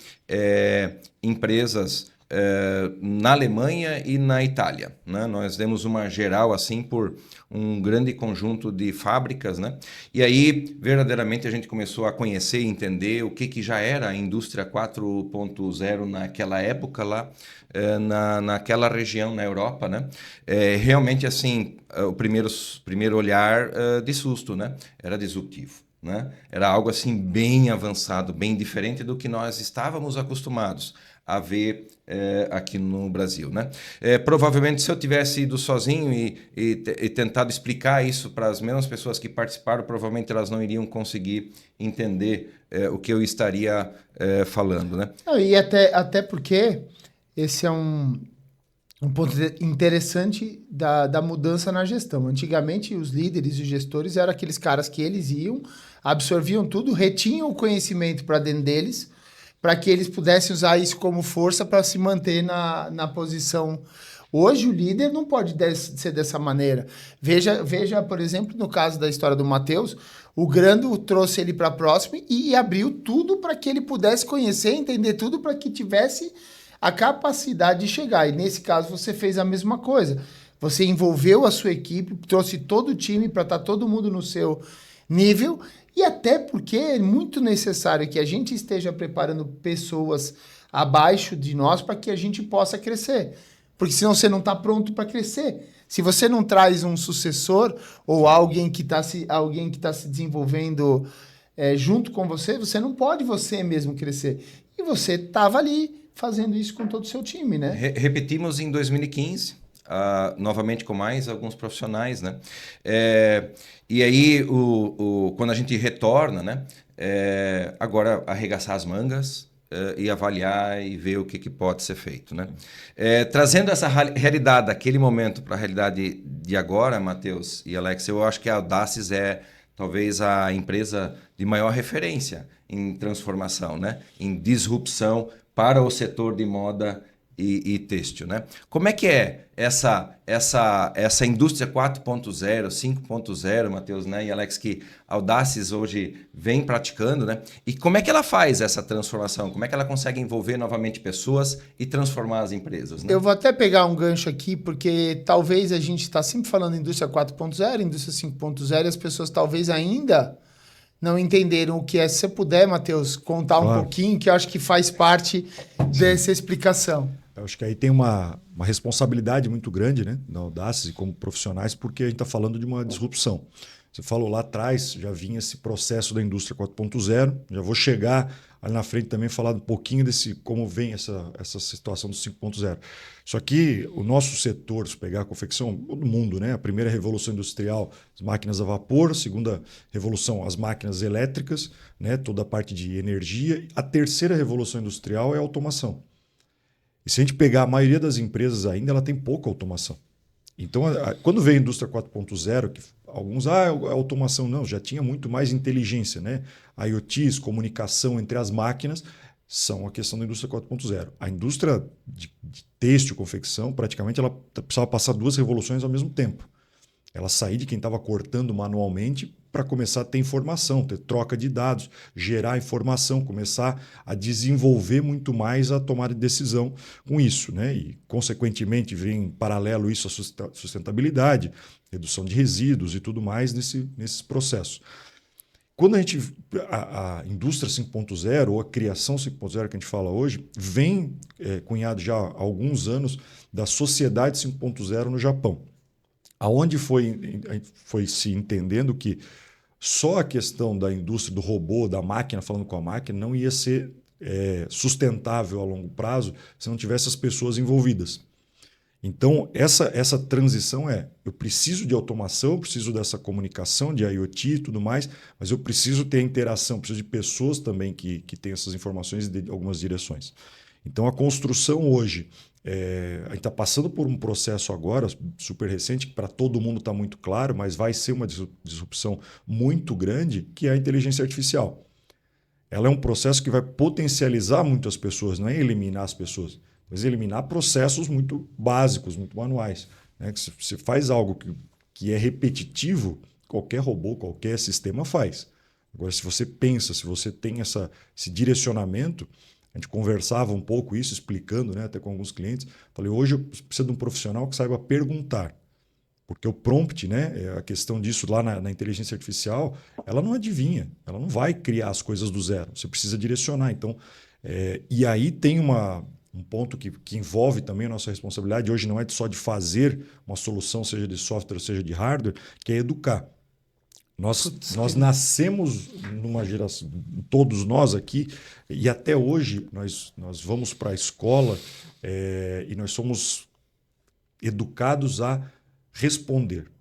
empresas na Alemanha e na Itália, né? Nós demos uma geral assim por um grande conjunto de fábricas, né? E aí verdadeiramente a gente começou a conhecer e entender o que já era a indústria 4.0 naquela época lá naquela região na Europa, né? Realmente assim o primeiro olhar de susto, né? Era disruptivo, né? Era algo assim bem avançado, bem diferente do que nós estávamos acostumados a ver aqui no Brasil, né? Provavelmente se eu tivesse ido sozinho e tentado explicar isso para as mesmas pessoas que participaram, provavelmente elas não iriam conseguir entender o que eu estaria falando, né? Não, e até porque esse é um ponto interessante da mudança na gestão. Antigamente, os líderes e gestores eram aqueles caras que eles iam, absorviam tudo, retinham o conhecimento para dentro deles, para que eles pudessem usar isso como força para se manter na posição. Hoje, o líder não pode ser dessa maneira. Veja, por exemplo, no caso da história do Matheus, o Grando trouxe ele para próximo e abriu tudo para que ele pudesse conhecer, entender tudo, para que tivesse a capacidade de chegar. E nesse caso, você fez a mesma coisa. Você envolveu a sua equipe, trouxe todo o time para estar todo mundo no seu nível. E até porque é muito necessário que a gente esteja preparando pessoas abaixo de nós para que a gente possa crescer. Porque senão você não está pronto para crescer. Se você não traz um sucessor ou alguém que está se desenvolvendo junto com você, você não pode você mesmo crescer. E você estava ali fazendo isso com todo o seu time, né? Repetimos em 2015, novamente com mais alguns profissionais, né? E aí, quando a gente retorna, né? Agora arregaçar as mangas e avaliar e ver o que pode ser feito, né? Trazendo essa realidade daquele momento para a realidade de agora, Matheus e Alex, eu acho que a Audaces é talvez a empresa de maior referência em transformação, né? Em disrupção para o setor de moda e têxtil, né? Como é que é essa indústria 4.0, 5.0, Matheus, né? E Alex, que a Audaces hoje vem praticando, né? E como é que ela faz essa transformação? Como é que ela consegue envolver novamente pessoas e transformar as empresas, né? Eu vou até pegar um gancho aqui, porque talvez a gente está sempre falando indústria 4.0, indústria 5.0, e as pessoas talvez ainda não entenderam o que é. Se você puder, Matheus, contar um pouquinho, que eu acho que faz parte dessa explicação. Eu acho que aí tem uma responsabilidade muito grande, né, da Audaces como profissionais, porque a gente está falando de uma disrupção. Você falou lá atrás, já vinha esse processo da indústria 4.0, já vou chegar ali na frente também falar um pouquinho desse como vem essa situação do 5.0. Só que o nosso setor, se pegar a confecção, todo mundo, né? A primeira revolução industrial, as máquinas a vapor, a segunda revolução, as máquinas elétricas, né? Toda a parte de energia. A terceira revolução industrial é a automação. E se a gente pegar a maioria das empresas ainda, ela tem pouca automação. Então, quando veio a indústria 4.0, que alguns, a automação não, já tinha muito mais inteligência, né? IoTs, comunicação entre as máquinas, são a questão da indústria 4.0. A indústria de têxtil, confecção, praticamente ela precisava passar duas revoluções ao mesmo tempo. Ela sair de quem estava cortando manualmente para começar a ter informação, ter troca de dados, gerar informação, começar a desenvolver muito mais a tomada de decisão com isso, né? E, consequentemente, vem em paralelo isso a sustentabilidade, redução de resíduos e tudo mais nesses processos. Quando a indústria 5.0 ou a criação 5.0 que a gente fala hoje, vem cunhado já há alguns anos da sociedade 5.0 no Japão. Aonde foi se entendendo que só a questão da indústria do robô, da máquina, falando com a máquina, não ia ser sustentável a longo prazo se não tivesse as pessoas envolvidas. Então, essa transição eu preciso de automação, eu preciso dessa comunicação, de IoT e tudo mais, mas eu preciso ter interação, preciso de pessoas também que têm essas informações de algumas direções. Então, a construção hoje, a gente está passando por um processo agora super recente, que para todo mundo está muito claro, mas vai ser uma disrupção muito grande, que é a inteligência artificial. Ela é um processo que vai potencializar muito as pessoas, não é eliminar as pessoas, mas eliminar processos muito básicos, muito manuais. Né? Que se você faz algo que é repetitivo, qualquer robô, qualquer sistema faz. Agora, se você pensa, se você tem esse direcionamento, a gente conversava um pouco isso, explicando, né, até com alguns clientes. Falei, hoje eu preciso de um profissional que saiba perguntar. Porque o prompt, né, a questão disso lá na inteligência artificial, ela não adivinha, ela não vai criar as coisas do zero. Você precisa direcionar. Então, e aí tem um ponto que envolve também a nossa responsabilidade. Hoje não é só de fazer uma solução, seja de software, seja de hardware, que é educar. Nós nascemos numa geração, todos nós aqui, e até hoje nós vamos para a escola e nós somos educados a responder.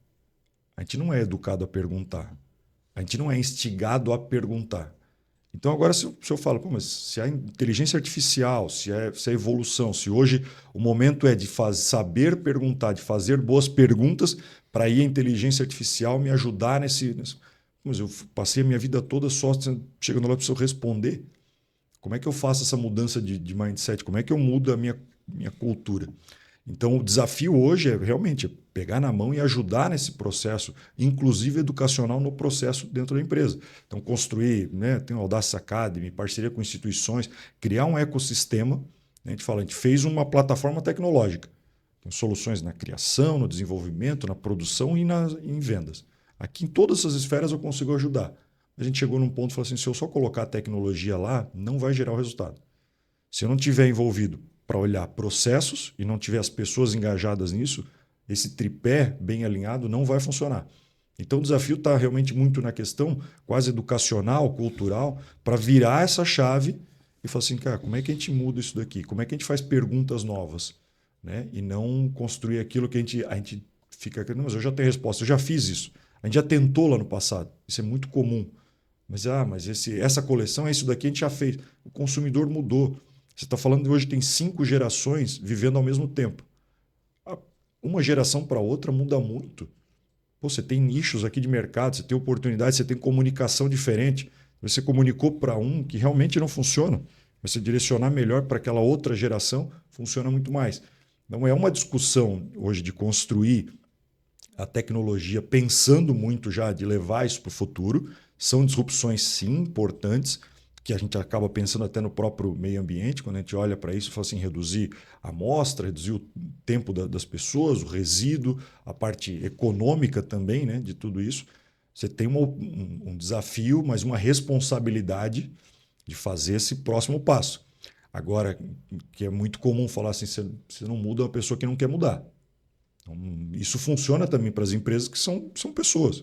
A gente não é educado a perguntar. A gente não é instigado a perguntar. Então agora se eu falo, mas se a inteligência artificial, se a evolução, se hoje o momento é de saber perguntar, de fazer boas perguntas, para aí a inteligência artificial me ajudar nesse... Mas eu passei a minha vida toda só chegando lá para eu responder. Como é que eu faço essa mudança de mindset? Como é que eu mudo a minha cultura? Então, o desafio hoje é realmente pegar na mão e ajudar nesse processo, inclusive educacional, no processo dentro da empresa. Então, construir, né, tem o Audaces Academy, parceria com instituições, criar um ecossistema. A gente fez uma plataforma tecnológica. Tem soluções na criação, no desenvolvimento, na produção e em vendas. Aqui, em todas essas esferas, eu consigo ajudar. A gente chegou num ponto e falou assim, se eu só colocar a tecnologia lá, não vai gerar o resultado. Se eu não tiver envolvido para olhar processos e não tiver as pessoas engajadas nisso, esse tripé bem alinhado não vai funcionar. Então o desafio está realmente muito na questão quase educacional, cultural, para virar essa chave e falar assim, cara, como é que a gente muda isso daqui? Como é que a gente faz perguntas novas? Né? E não construir aquilo que a gente fica... Não, mas eu já tenho resposta, eu já fiz isso. A gente já tentou lá no passado. Isso é muito comum. Mas essa coleção é isso daqui, a gente já fez. O consumidor mudou. Você está falando de hoje tem 5 gerações vivendo ao mesmo tempo. Uma geração para outra muda muito. Pô, você tem nichos aqui de mercado, você tem oportunidades, você tem comunicação diferente. Você comunicou para um que realmente não funciona, mas se direcionar melhor para aquela outra geração, funciona muito mais. Então é uma discussão hoje de construir a tecnologia pensando muito já de levar isso para o futuro. São disrupções, sim, importantes, que a gente acaba pensando até no próprio meio ambiente, quando a gente olha para isso e fala assim, reduzir a amostra, reduzir o tempo das pessoas, o resíduo, a parte econômica também, né, de tudo isso. Você tem um desafio, mas uma responsabilidade de fazer esse próximo passo. Agora, que é muito comum falar assim, você não muda uma pessoa que não quer mudar. Então, isso funciona também para as empresas que são pessoas.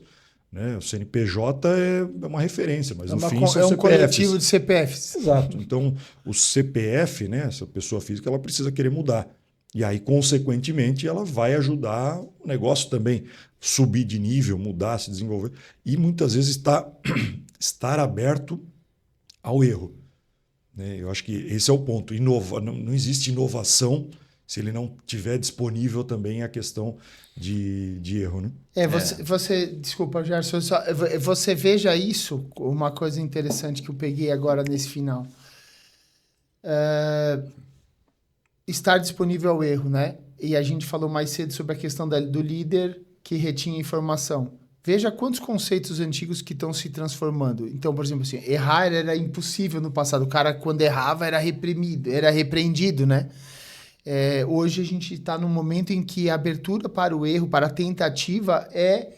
Né? O CNPJ é uma referência, mas no fim são um CPFs. coletivo de CPFs. Exato. Então, o CPF, né, essa pessoa física, ela precisa querer mudar. E aí, consequentemente, ela vai ajudar o negócio também subir de nível, mudar, se desenvolver. E muitas vezes estar aberto ao erro. Né? Eu acho que esse é o ponto. Não existe inovação se ele não tiver disponível também a questão de erro. Né? Desculpa, Gerson, você veja isso, uma coisa interessante que eu peguei agora nesse final. Estar disponível ao erro, né? E a gente falou mais cedo sobre a questão do líder que retinha informação. Veja quantos conceitos antigos que estão se transformando. Então, por exemplo, assim, errar era impossível no passado. O cara, quando errava, era reprimido, era repreendido, né? Hoje a gente está num momento em que a abertura para o erro, para a tentativa, é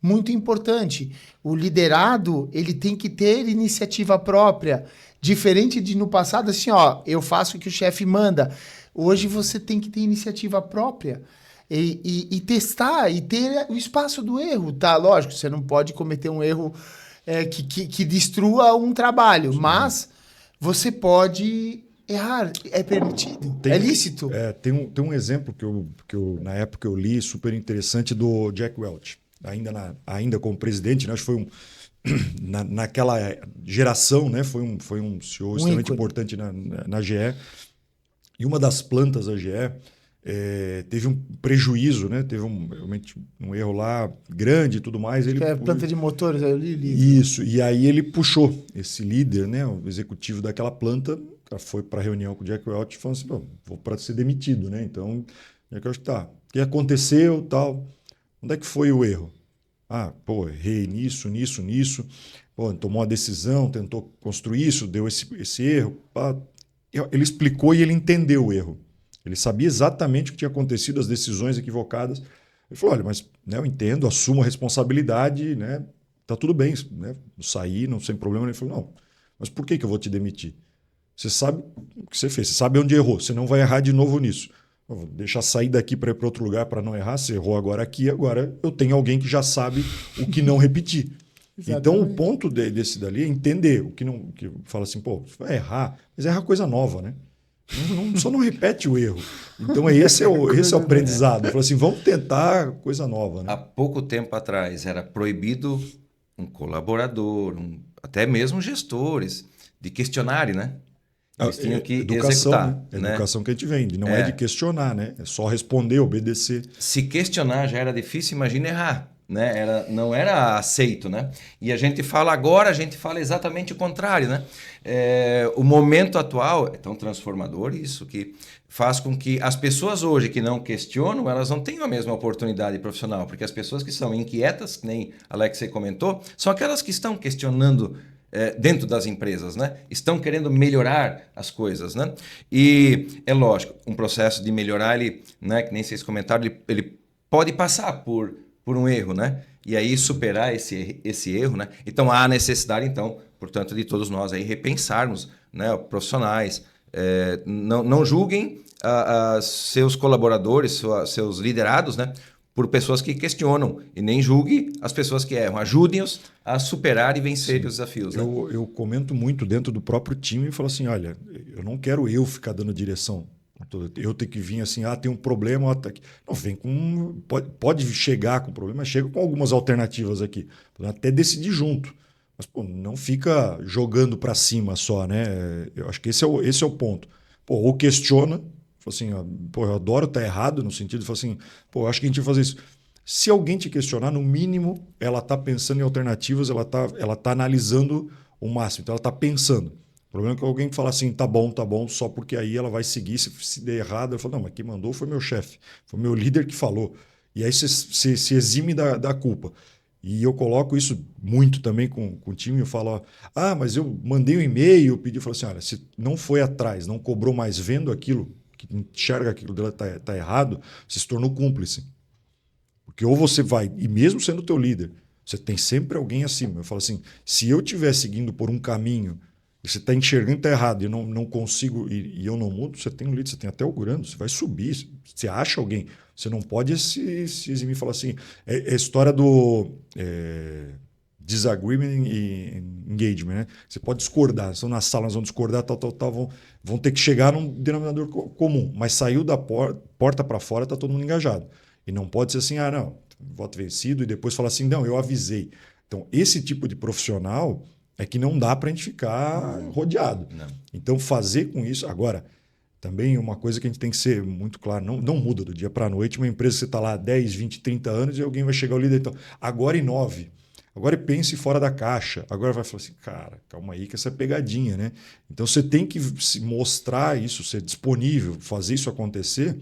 muito importante. O liderado, ele tem que ter iniciativa própria. Diferente de no passado, assim, ó, eu faço o que o chefe manda. Hoje você tem que ter iniciativa própria. E testar, e ter o espaço do erro, tá? Lógico, você não pode cometer um erro que destrua um trabalho, mas você pode errar, é permitido, é lícito. Tem um exemplo que eu, na época, eu li, super interessante, do Jack Welch, ainda como presidente, né? Acho que foi naquela geração, né? Foi um CEO extremamente importante na GE, e uma das plantas da GE teve um prejuízo, né? Teve realmente um erro lá grande e tudo mais. Planta de motores, eu li. Isso, e aí ele puxou esse líder, né? O executivo daquela planta, foi para a reunião com o Jack Welch e falou assim, vou para ser demitido, né? Então, o Jack Welch, tá, o que aconteceu, tal, onde é que foi o erro? Errei nisso. Tomou a decisão, tentou construir isso, deu esse erro. Ele explicou e ele entendeu o erro. Ele sabia exatamente o que tinha acontecido, as decisões equivocadas. Ele falou, olha, mas né, eu entendo, assumo a responsabilidade, né? Tá tudo bem, né? Saí, não sem problema. Ele falou, não, mas por que eu vou te demitir? Você sabe o que você fez, você sabe onde errou, você não vai errar de novo nisso. Vou deixar sair daqui para ir para outro lugar para não errar, você errou agora aqui, agora eu tenho alguém que já sabe o que não repetir. Então, o ponto desse dali é entender o que fala assim, você vai errar, mas errar coisa nova, né? Só não repete o erro. Então, esse é o aprendizado. Fala assim, vamos tentar coisa nova. Né? Há pouco tempo atrás era proibido um colaborador, até mesmo gestores, de questionarem, né? Eles tinham que executar. Né? Educação que a gente vende. Não é de questionar, né? É só responder, obedecer. Se questionar já era difícil, imagina errar. Né? Não era aceito, né? E a gente fala exatamente o contrário, né? O momento atual é tão transformador isso que faz com que as pessoas hoje que não questionam, elas não tenham a mesma oportunidade profissional, porque as pessoas que são inquietas, que nem Alexei comentou, são aquelas que estão questionando dentro das empresas, né? Estão querendo melhorar as coisas, né? E é lógico, um processo de melhorar, né, que nem vocês comentaram, ele pode passar por um erro, né? E aí superar esse erro, né? Então há necessidade, portanto, de todos nós aí repensarmos, né, profissionais, Não julguem seus colaboradores, seus liderados, né, por pessoas que questionam, e nem julgue as pessoas que erram. Ajude-os a superar e vencer os desafios. Né? Eu comento muito dentro do próprio time e falo assim, olha, eu não quero eu ficar dando direção. Eu ter que vir assim, tem um problema. Não, vem com... Pode chegar com problema, chega com algumas alternativas aqui. Até decidir junto. Mas não fica jogando para cima só, né? Eu acho que esse é o ponto. Ou questiona, assim, eu adoro estar errado, no sentido de falar assim, eu acho que a gente vai fazer isso. Se alguém te questionar, no mínimo, ela está pensando em alternativas, ela tá analisando o máximo, então ela está pensando. O problema é que alguém fala assim, tá bom, só porque aí ela vai seguir, se der errado, ela fala, não, mas quem mandou foi meu chefe, foi meu líder que falou. E aí você se exime da culpa. E eu coloco isso muito também com o time, eu falo, mas eu mandei um e-mail, eu pedi, eu falo assim, olha, se não foi atrás, não cobrou mais vendo aquilo, que enxerga aquilo dela tá errado, você se tornou cúmplice. Porque ou você vai, e mesmo sendo teu líder, você tem sempre alguém acima. Eu falo assim, se eu estiver seguindo por um caminho, e você está enxergando que está errado, e eu não consigo, e eu não mudo, você tem um líder, você tem até o grande, você vai subir, você acha alguém. Você não pode se eximir e falar assim. É a história do disagreement e engagement. Né? Você pode discordar. Estão na sala, nós vamos discordar, vão ter que chegar num denominador comum. Mas saiu da porta para fora, está todo mundo engajado. E não pode ser assim, não, voto vencido, e depois falar assim, não, eu avisei. Então, esse tipo de profissional é que não dá para a gente ficar rodeado. Não. Então, fazer com isso... Agora... Também uma coisa que a gente tem que ser muito claro, não muda do dia para a noite. Uma empresa que você está lá há 10, 20, 30 anos e alguém vai chegar ao líder então, agora inove, agora pense fora da caixa. Agora vai falar assim, cara, calma aí que essa é pegadinha, né? Então você tem que mostrar isso, ser disponível, fazer isso acontecer,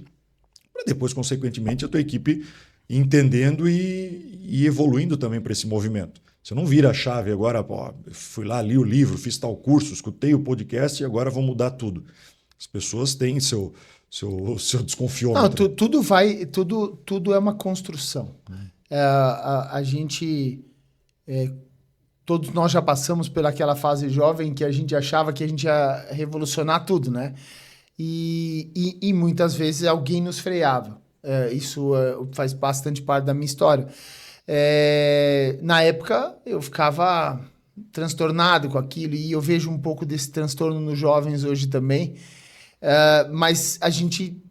para depois, consequentemente, a tua equipe entendendo e evoluindo também para esse movimento. Você não vira a chave agora, fui lá, li o livro, fiz tal curso, escutei o podcast e agora vou mudar tudo. As pessoas têm seu desconfiômetro. Não, tudo é uma construção. A gente... todos nós já passamos pelaquela fase jovem que a gente achava que a gente ia revolucionar tudo, né? E muitas vezes alguém nos freava. Isso faz bastante parte da minha história. Na época, eu ficava transtornado com aquilo e eu vejo um pouco desse transtorno nos jovens hoje também. Mas a gente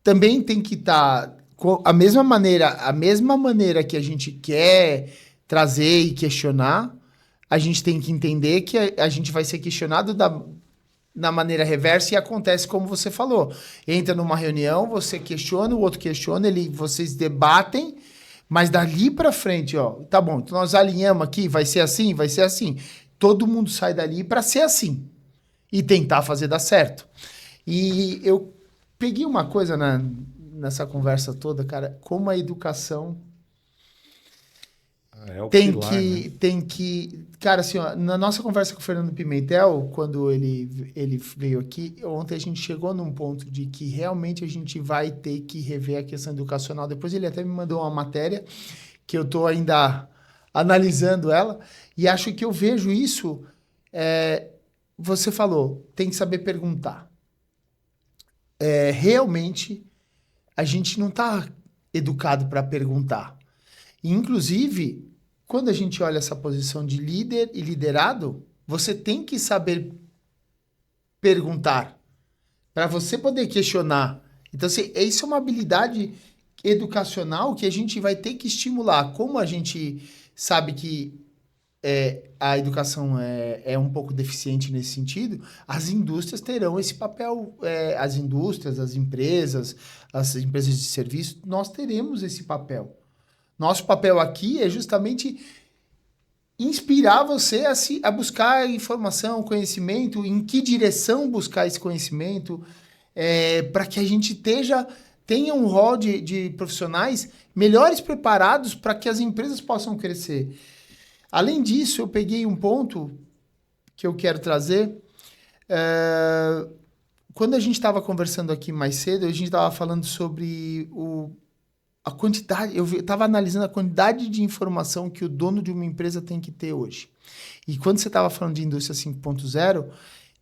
também tem que estar com a mesma maneira que a gente quer trazer e questionar, a gente tem que entender que a gente vai ser questionado da maneira reversa e acontece como você falou. Entra numa reunião, você questiona, o outro questiona, vocês debatem, mas dali para frente, tá bom, então nós alinhamos aqui, vai ser assim, vai ser assim. Todo mundo sai dali para ser assim e tentar fazer dar certo. E eu peguei uma coisa nessa conversa toda, cara, como a educação tem que... Cara, assim, na nossa conversa com o Fernando Pimentel, quando ele veio aqui, ontem a gente chegou num ponto de que realmente a gente vai ter que rever a questão educacional. Depois ele até me mandou uma matéria que eu estou ainda analisando ela e acho que eu vejo isso... você falou, tem que saber perguntar. Realmente a gente não está educado para perguntar. E, inclusive, quando a gente olha essa posição de líder e liderado, você tem que saber perguntar para você poder questionar. Então, isso é uma habilidade educacional que a gente vai ter que estimular. Como a gente sabe que a educação é um pouco deficiente nesse sentido, as indústrias terão esse papel. As indústrias, as empresas de serviço, nós teremos esse papel. Nosso papel aqui é justamente inspirar você a buscar informação, conhecimento, em que direção buscar esse conhecimento, para que a gente tenha um rol de profissionais melhores preparados para que as empresas possam crescer. Além disso, eu peguei um ponto que eu quero trazer. Quando a gente estava conversando aqui mais cedo, a gente estava falando sobre a quantidade... Eu estava analisando a quantidade de informação que o dono de uma empresa tem que ter hoje. E quando você estava falando de indústria 5.0,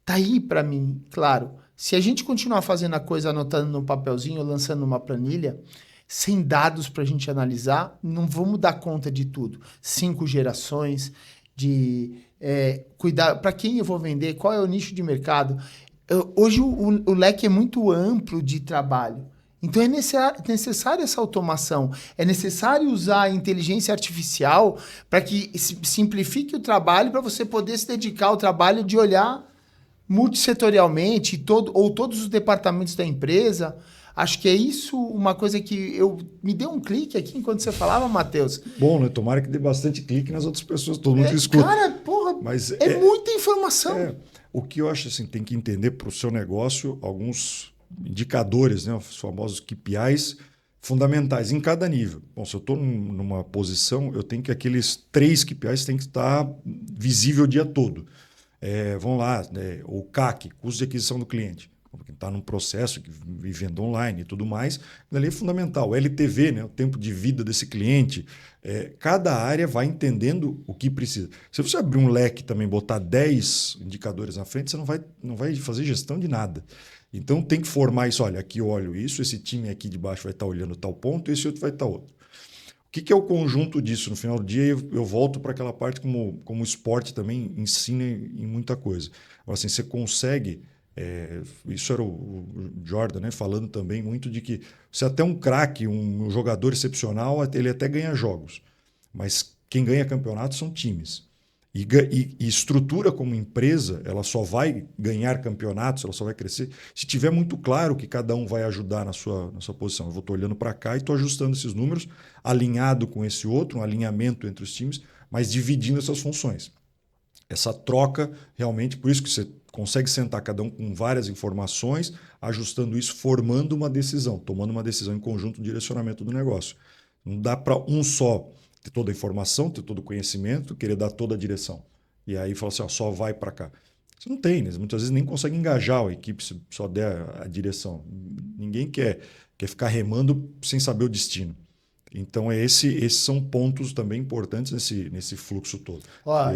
tá aí para mim, claro, Se a gente continuar fazendo a coisa, anotando no papelzinho, lançando uma planilha, sem dados para a gente analisar, não vamos dar conta de tudo. 5 gerações, de cuidar, para quem eu vou vender, qual é o nicho de mercado. Hoje o leque é muito amplo de trabalho. Então é necessário essa automação, é necessário usar a inteligência artificial para que simplifique o trabalho, para você poder se dedicar ao trabalho de olhar multissetorialmente ou todos os departamentos da empresa. Acho que é isso uma coisa que me deu um clique aqui enquanto você falava, Matheus. Bom, né? Tomara que dê bastante clique nas outras pessoas, todo mundo que escuta. Cara, porra, mas é muita informação. O que eu acho assim, tem que entender para o seu negócio alguns indicadores, né? Os famosos KPIs fundamentais em cada nível. Bom, se eu estou numa posição, eu tenho que aqueles 3 KPIs têm que estar visível o dia todo. Vamos lá, o CAC, custo de aquisição do cliente. Porque está num processo de venda online e tudo mais, ali é fundamental. O LTV, né, o tempo de vida desse cliente, cada área vai entendendo o que precisa. Se você abrir um leque também, botar 10 indicadores na frente, você não vai fazer gestão de nada. Então tem que formar isso, olha, aqui eu olho isso, esse time aqui de baixo vai estar olhando tal ponto, esse outro vai estar outro. O que é o conjunto disso? No final do dia, eu volto para aquela parte como o esporte também ensina em muita coisa. Agora, assim, você consegue... isso era o Jordan, né, falando também muito de que se até um craque, um jogador excepcional, ele até ganha jogos, mas quem ganha campeonatos são times. E estrutura como empresa, ela só vai ganhar campeonatos, ela só vai crescer se tiver muito claro que cada um vai ajudar na sua posição. Eu estou olhando para cá e estou ajustando esses números, alinhado com esse outro, um alinhamento entre os times, mas dividindo essas funções. Essa troca, realmente, por isso que você consegue sentar cada um com várias informações, ajustando isso, formando uma decisão, tomando uma decisão em conjunto, direcionamento do negócio. Não dá para um só ter toda a informação, ter todo o conhecimento, querer dar toda a direção. E aí fala assim, só vai para cá. Você não tem, né? Muitas vezes nem consegue engajar a equipe se só der a direção. Ninguém quer ficar remando sem saber o destino. Então, esses são pontos também importantes nesse fluxo todo.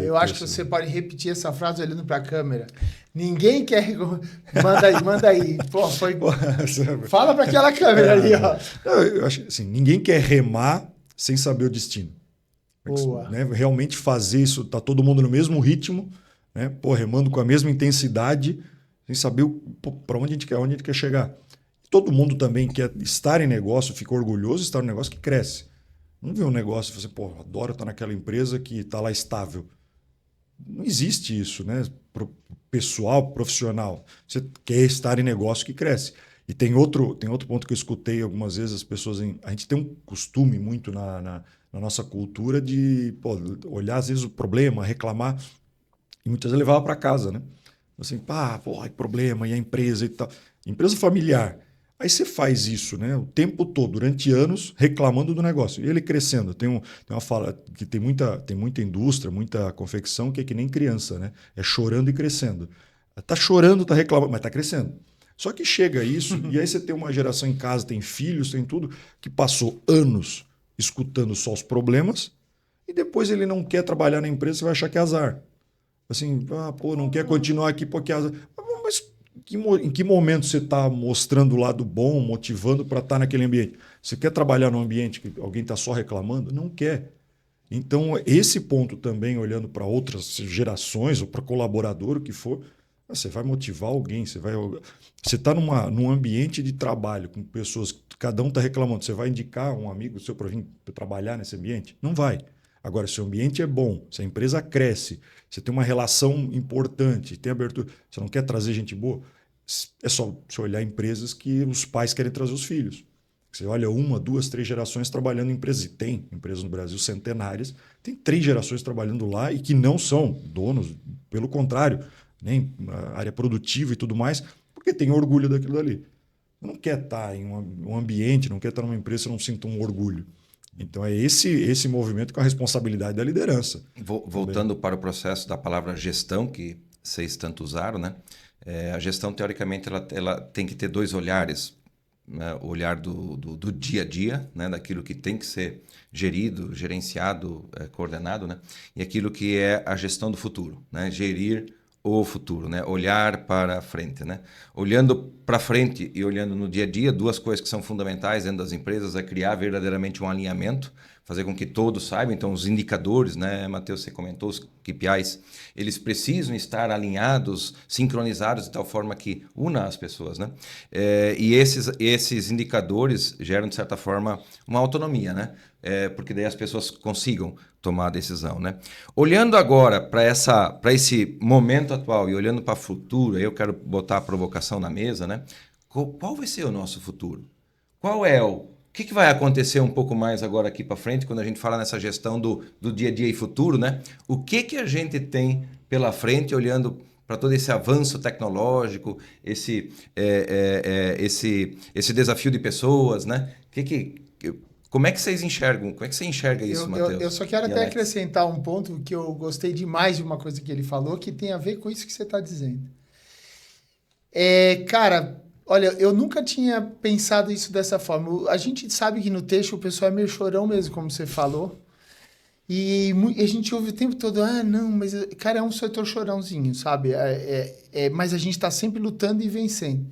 Eu acho que você pode repetir essa frase olhando para a câmera. Ninguém quer... Manda aí. Pô, fala para aquela câmera ali. Ó. Eu acho assim, ninguém quer remar sem saber o destino. Boa. Né? Realmente fazer isso, tá todo mundo no mesmo ritmo, né? Remando com a mesma intensidade, sem saber para onde a gente quer chegar. Todo mundo também quer estar em negócio, fica orgulhoso de estar em negócio que cresce. Não vê um negócio e você, adoro estar naquela empresa que está lá estável. Não existe isso, né? Pessoal, profissional. Você quer estar em negócio que cresce. E tem outro ponto que eu escutei algumas vezes as pessoas... A gente tem um costume muito na nossa cultura de olhar às vezes o problema, reclamar, e muitas vezes levava para casa, né? Assim, problema, e a empresa e tal. Empresa familiar. Aí você faz isso, né, o tempo todo, durante anos, reclamando do negócio. E ele crescendo. Tem uma fala que tem muita indústria, muita confecção que é que nem criança, né? É chorando e crescendo. Está chorando, está reclamando, mas está crescendo. Só que chega isso, e aí você tem uma geração em casa, tem filhos, tem tudo, que passou anos escutando só os problemas, e depois ele não quer trabalhar na empresa, você vai achar que é azar. Assim, não quer continuar aqui porque é azar. Mas em que momento você está mostrando o lado bom, motivando para estar naquele ambiente? Você quer trabalhar num ambiente que alguém está só reclamando? Não quer. Então, esse ponto também, olhando para outras gerações ou para colaborador, o que for, você vai motivar alguém, você está num ambiente de trabalho com pessoas que cada um está reclamando. Você vai indicar um amigo seu para vir trabalhar nesse ambiente? Não vai. Agora, se o ambiente é bom, se a empresa cresce, você tem uma relação importante, tem abertura, você não quer trazer gente boa, é só você olhar empresas que os pais querem trazer os filhos. Você olha 1, 2, 3 gerações trabalhando em empresas, e tem empresas no Brasil centenárias, tem 3 gerações trabalhando lá e que não são donos, pelo contrário, nem área produtiva e tudo mais, porque tem orgulho daquilo ali. Você não quer estar em um ambiente, não quer estar numa empresa, você não sinta um orgulho. Então é esse movimento com a responsabilidade da liderança. Voltando para o processo da palavra gestão, que vocês tanto usaram, né? A gestão, teoricamente, ela tem que ter 2 olhares. Né? O olhar do dia a dia, né? Daquilo que tem que ser gerido, gerenciado, coordenado, né? E aquilo que é a gestão do futuro, né? Gerir o futuro, né? Olhar para frente, né? Olhando para frente e olhando no dia a dia, duas coisas que são fundamentais dentro das empresas é criar verdadeiramente um alinhamento, fazer com que todos saibam. Então, os indicadores, né, Matheus, você comentou, os KPIs, eles precisam estar alinhados, sincronizados de tal forma que una as pessoas, né? E esses indicadores geram, de certa forma, uma autonomia, né? Porque daí as pessoas consigam tomar a decisão, né? Olhando agora para esse momento atual e olhando para o futuro, eu quero botar a provocação na mesa, né? Qual vai ser o nosso futuro? O que vai acontecer um pouco mais agora aqui para frente, quando a gente fala nessa gestão do dia a dia e futuro, né? O que a gente tem pela frente olhando para todo esse avanço tecnológico, esse desafio de pessoas, né? Como é que vocês enxergam? Como é que você enxerga isso, Matheus? Eu só quero até acrescentar um ponto que eu gostei demais de uma coisa que ele falou, que tem a ver com isso que você está dizendo. Cara, olha, eu nunca tinha pensado isso dessa forma. A gente sabe que no texto o pessoal é meio chorão mesmo, como você falou. E a gente ouve o tempo todo, não, mas, cara, é um setor chorãozinho, sabe? Mas a gente está sempre lutando e vencendo.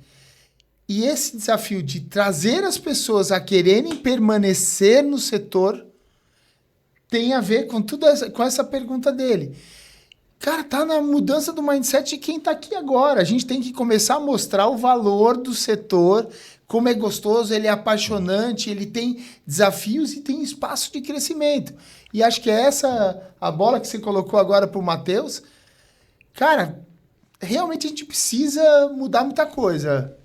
E esse desafio de trazer as pessoas a quererem permanecer no setor tem a ver com com essa pergunta dele. Cara, tá na mudança do mindset de quem está aqui agora. A gente tem que começar a mostrar o valor do setor, como é gostoso, ele é apaixonante, ele tem desafios e tem espaço de crescimento. E acho que é essa a bola que você colocou agora para o Matheus. Cara, realmente a gente precisa mudar muita coisa.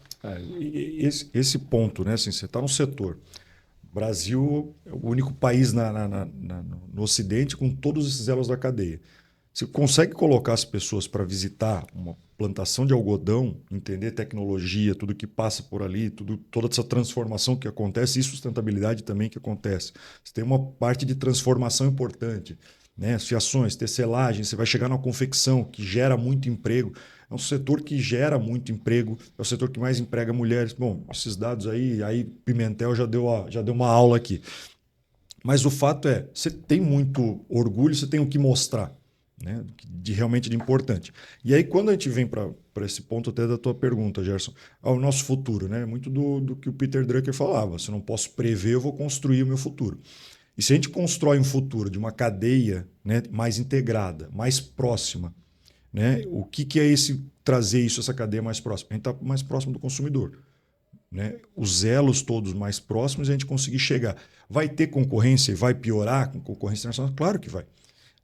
Esse ponto, né? Assim, você está no setor. O Brasil é o único país no Ocidente com todos esses elos da cadeia. Você consegue colocar as pessoas para visitar uma plantação de algodão, entender tecnologia, tudo que passa por ali, toda essa transformação que acontece e sustentabilidade também que acontece. Você tem uma parte de transformação importante, né? As fiações, tecelagem, você vai chegar na confecção, que gera muito emprego. É um setor que gera muito emprego, é o setor que mais emprega mulheres. Bom, esses dados aí Pimentel já deu uma aula aqui. Mas o fato é, você tem muito orgulho, você tem o que mostrar, né? Realmente de importante. E aí, quando a gente vem para esse ponto até da tua pergunta, Gerson, ao nosso futuro, né? Muito do que o Peter Drucker falava. Se eu não posso prever, eu vou construir o meu futuro. E se a gente constrói um futuro de uma cadeia, né, mais integrada, mais próxima, né? O que é trazer essa cadeia mais próxima? A gente está mais próximo do consumidor, né? Os elos todos mais próximos e a gente conseguir chegar. Vai ter concorrência e vai piorar com concorrência internacional? Claro que vai,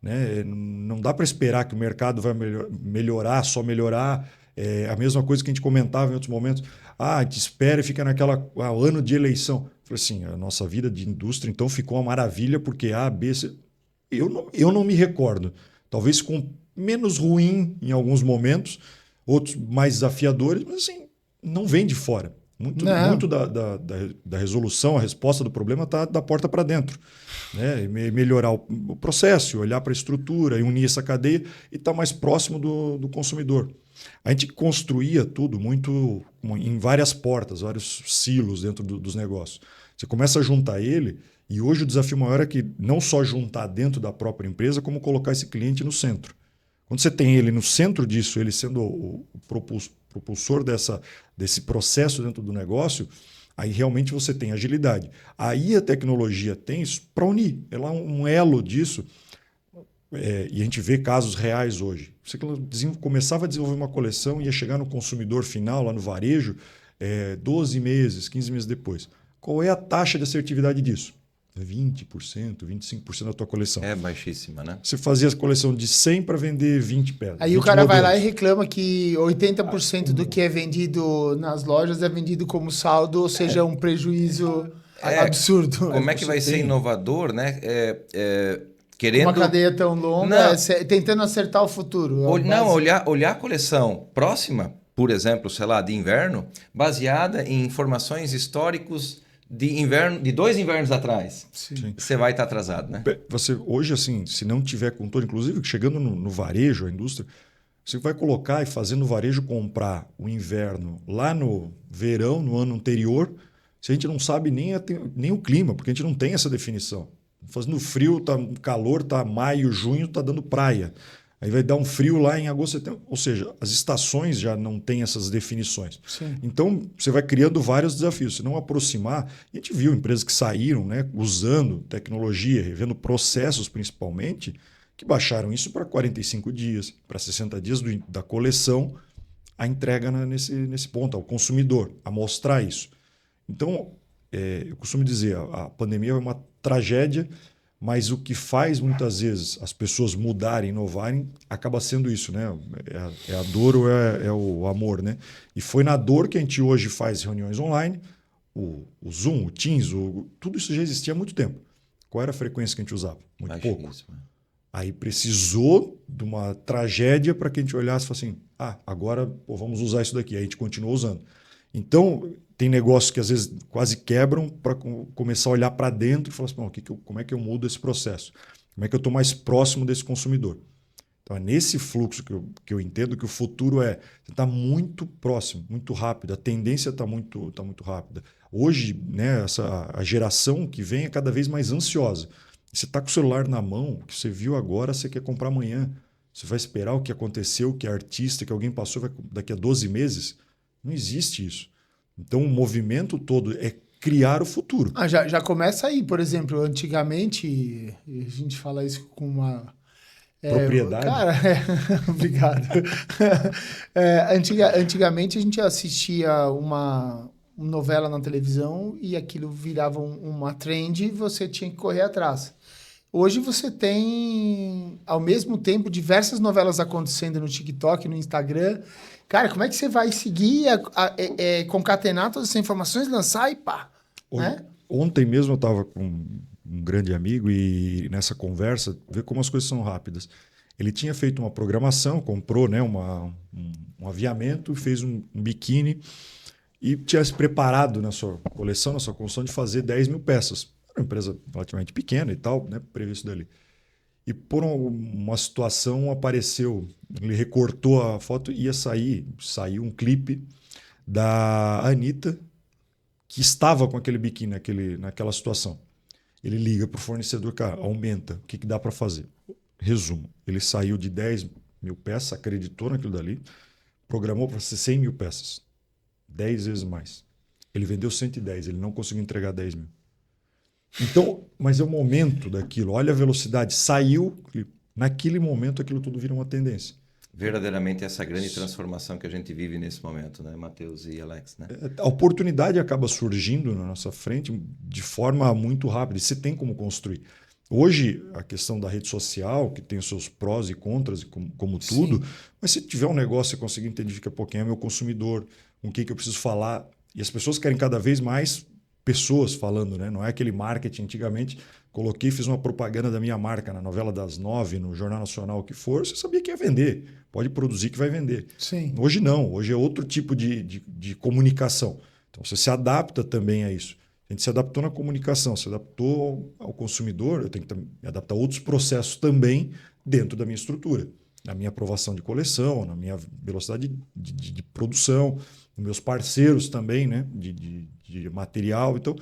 né? Não dá para esperar que o mercado vai melhorar, só melhorar. É a mesma coisa que a gente comentava em outros momentos. A gente espera e fica ano de eleição. Falei assim, a nossa vida de indústria então ficou uma maravilha porque A, B, C... Eu não me recordo. Talvez com menos ruim em alguns momentos, outros mais desafiadores, mas assim, não vem de fora. Muito da resolução, a resposta do problema está da porta para dentro, né? Melhorar o processo, olhar para a estrutura e unir essa cadeia e estar mais próximo do consumidor. A gente construía tudo muito em várias portas, vários silos dentro dos negócios. Você começa a juntar ele e hoje o desafio maior é que não só juntar dentro da própria empresa, como colocar esse cliente no centro. Quando você tem ele no centro disso, ele sendo o propulsor desse processo dentro do negócio, aí realmente você tem agilidade. Aí a tecnologia tem isso para unir. Ela é um elo disso. E a gente vê casos reais hoje. Você começava a desenvolver uma coleção e ia chegar no consumidor final, lá no varejo, 12 meses, 15 meses depois. Qual é a taxa de assertividade disso? 20%, 25% da tua coleção. É baixíssima, né? Você fazia a coleção de 100 para vender 20 pedras. Aí o cara vai lá e reclama que 80% do que é vendido nas lojas é vendido como saldo, ou seja, um prejuízo absurdo. Como é que vai ser inovador, né? Querendo... Uma cadeia tão longa, tentando acertar o futuro. Olhar a coleção próxima, por exemplo, sei lá, de inverno, baseada em informações históricas de 2 invernos atrás. Sim. Você vai estar atrasado, né? Você, hoje, assim, se não tiver controle, inclusive chegando no varejo, a indústria, você vai colocar e fazer no varejo comprar o inverno lá no verão, no ano anterior, se a gente não sabe nem o clima, porque a gente não tem essa definição. Fazendo frio, calor, maio, junho, está dando praia. Aí vai dar um frio lá em agosto, setembro. Ou seja, as estações já não têm essas definições. Sim. Então, você vai criando vários desafios. Se não aproximar, a gente viu empresas que saíram, né, usando tecnologia, revendo processos principalmente, que baixaram isso para 45 dias, para 60 dias da coleção, a entrega nesse ponto, ao consumidor, a mostrar isso. Então, eu costumo dizer, a pandemia é uma tragédia, mas o que faz muitas vezes as pessoas mudarem, inovarem, acaba sendo isso, né? É a dor ou é o amor, né? E foi na dor que a gente hoje faz reuniões online, o Zoom, o Teams, tudo isso já existia há muito tempo. Qual era a frequência que a gente usava? Muito pouco. Aí precisou de uma tragédia para que a gente olhasse e falasse assim, agora vamos usar isso daqui. Aí a gente continua usando. Então, tem negócios que às vezes quase quebram para começar a olhar para dentro e falar assim, como é que eu mudo esse processo? Como é que eu estou mais próximo desse consumidor? Então, é nesse fluxo que eu entendo que o futuro você está muito próximo, muito rápido. A tendência está muito rápida. Hoje, né, a geração que vem é cada vez mais ansiosa. Você está com o celular na mão, o que você viu agora, você quer comprar amanhã. Você vai esperar o que aconteceu, que é artista, que alguém passou daqui a 12 meses? Não existe isso. Então, o movimento todo é criar o futuro. Já começa aí. Por exemplo, antigamente, a gente fala isso com uma... propriedade. Cara, obrigado. Antigamente, a gente assistia uma novela na televisão e aquilo virava uma trend e você tinha que correr atrás. Hoje você tem, ao mesmo tempo, diversas novelas acontecendo no TikTok, no Instagram. Cara, como é que você vai seguir, concatenar todas essas informações, lançar e pá? Né? Ontem mesmo eu estava com um grande amigo e nessa conversa, ver como as coisas são rápidas. Ele tinha feito uma programação, comprou, né, um aviamento, fez um biquíni e tinha se preparado na sua coleção, na sua construção, de fazer 10 mil peças. Era uma empresa relativamente pequena e tal, né, previsto dali. E por uma situação apareceu, ele recortou a foto e saiu um clipe da Anitta que estava com aquele biquíni naquela situação. Ele liga para o fornecedor, cara, aumenta, o que dá para fazer? Resumo, ele saiu de 10 mil peças, acreditou naquilo dali, programou para ser 100 mil peças, 10 vezes mais. Ele vendeu 110, ele não conseguiu entregar 10 mil. Então, mas é o momento daquilo. Olha a velocidade. Saiu, naquele momento aquilo tudo vira uma tendência. Verdadeiramente essa grande transformação que a gente vive nesse momento, né, Matheus e Alex, né? A oportunidade acaba surgindo na nossa frente de forma muito rápida. E você tem como construir. Hoje, a questão da rede social, que tem os seus prós e contras, como tudo, sim, mas se tiver um negócio, você conseguir entender que quem é meu consumidor, com quem que eu preciso falar. E as pessoas querem cada vez mais pessoas falando, né? Não é aquele marketing. Antigamente, fiz uma propaganda da minha marca na novela das 9, no Jornal Nacional, o que for, você sabia que ia vender. Pode produzir que vai vender. Sim. Hoje não. Hoje é outro tipo de comunicação. Então, você se adapta também a isso. A gente se adaptou na comunicação, se adaptou ao consumidor, eu tenho que me adaptar a outros processos também dentro da minha estrutura. Na minha aprovação de coleção, na minha velocidade de produção, nos meus parceiros também, né? de material. Então,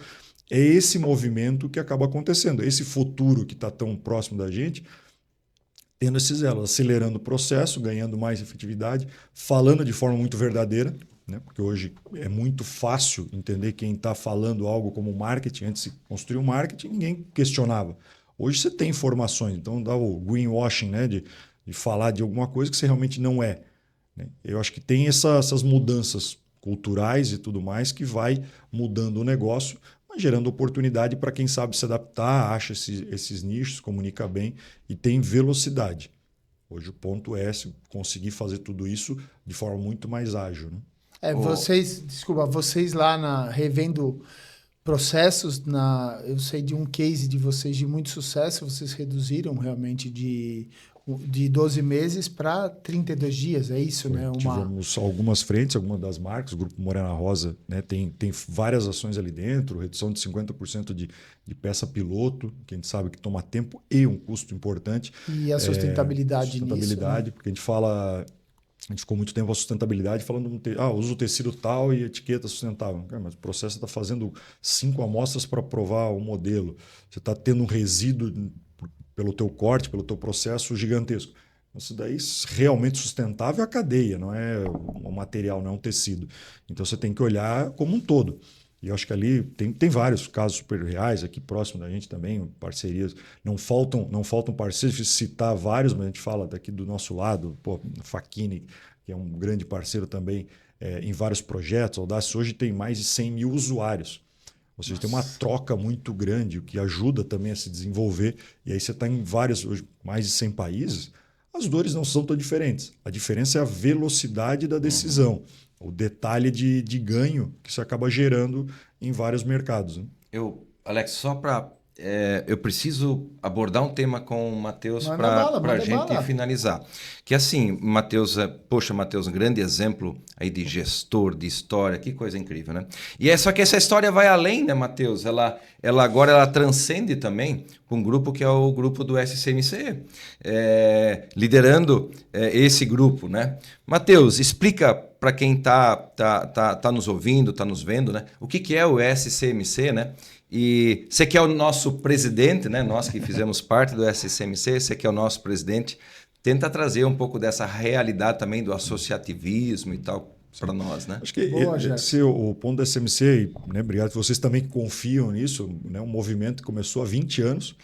é esse movimento que acaba acontecendo. Esse futuro que está tão próximo da gente, tendo esses elos, acelerando o processo, ganhando mais efetividade, falando de forma muito verdadeira, né? Porque hoje é muito fácil entender quem está falando algo como marketing. Antes de construir um marketing, ninguém questionava. Hoje você tem informações, então dá o greenwashing, né? de falar de alguma coisa que você realmente não é. Né? Eu acho que tem essas mudanças culturais e tudo mais que vai mudando o negócio, mas gerando oportunidade para quem sabe se adaptar, acha esses nichos, comunica bem e tem velocidade. Hoje o ponto é conseguir fazer tudo isso de forma muito mais ágil. Né? Vocês lá revendo processos, eu sei de um case de vocês de muito sucesso, vocês reduziram realmente de 12 meses para 32 dias, é isso, né? Tivemos algumas frentes, algumas das marcas, o Grupo Morena Rosa, né, tem várias ações ali dentro, redução de 50% de peça piloto, que a gente sabe que toma tempo e um custo importante. E a sustentabilidade nisso, né? Porque a gente ficou muito tempo a sustentabilidade falando, usa o tecido tal e etiqueta sustentável. Mas o processo está fazendo 5 amostras para provar o modelo. Você está tendo um resíduo pelo teu corte, pelo teu processo gigantesco. Isso daí realmente sustentável é a cadeia, não é o material, não é um tecido. Então você tem que olhar como um todo. E eu acho que ali tem vários casos super reais aqui próximo da gente também, parcerias. Não faltam parceiros, preciso citar vários, mas a gente fala daqui do nosso lado, pô, Facchini, que é um grande parceiro também em vários projetos. A Audaces hoje tem mais de 100 mil usuários. Ou seja, tem uma troca muito grande, o que ajuda também a se desenvolver. E aí você está em vários, hoje, mais de 100 países, as dores não são tão diferentes. A diferença é a velocidade da decisão, o detalhe de ganho que você acaba gerando em vários mercados. Né? Alex, só para... eu preciso abordar um tema com o Matheus para a gente bala. finalizar. Que assim, Matheus, Matheus, um grande exemplo aí de gestor, de história, que coisa incrível, né? E só que essa história vai além, né, Matheus? Ela agora ela transcende também para um grupo que é o grupo do SCMC, liderando esse grupo, né? Matheus, explica para quem tá nos ouvindo, está nos vendo, né? O que é o SCMC, né? E você que é o nosso presidente, né? Nós que fizemos parte do SCMC, você que é o nosso presidente, tenta trazer um pouco dessa realidade também do associativismo e tal para nós, né? Acho que esse é o ponto do SCMC, né? Obrigado que vocês também confiam nisso, né? Um movimento que começou há 20 anos,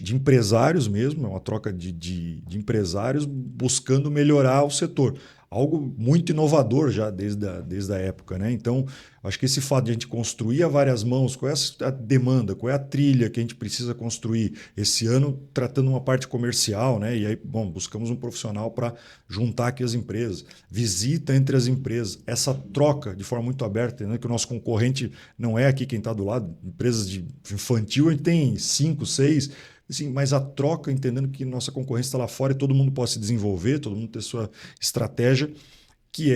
de empresários mesmo, é uma troca de empresários buscando melhorar o setor. Algo muito inovador já desde a época. Né? Então, acho que esse fato de a gente construir a várias mãos, qual é a demanda, qual é a trilha que a gente precisa construir esse ano, tratando uma parte comercial, né? E aí, bom, buscamos um profissional para juntar aqui as empresas, visita entre as empresas, essa troca de forma muito aberta, né? Que o nosso concorrente não é aqui quem está do lado, empresas de infantil, a gente tem 5, 6. Assim, mas a troca, entendendo que nossa concorrência está lá fora e todo mundo pode se desenvolver, todo mundo ter sua estratégia, que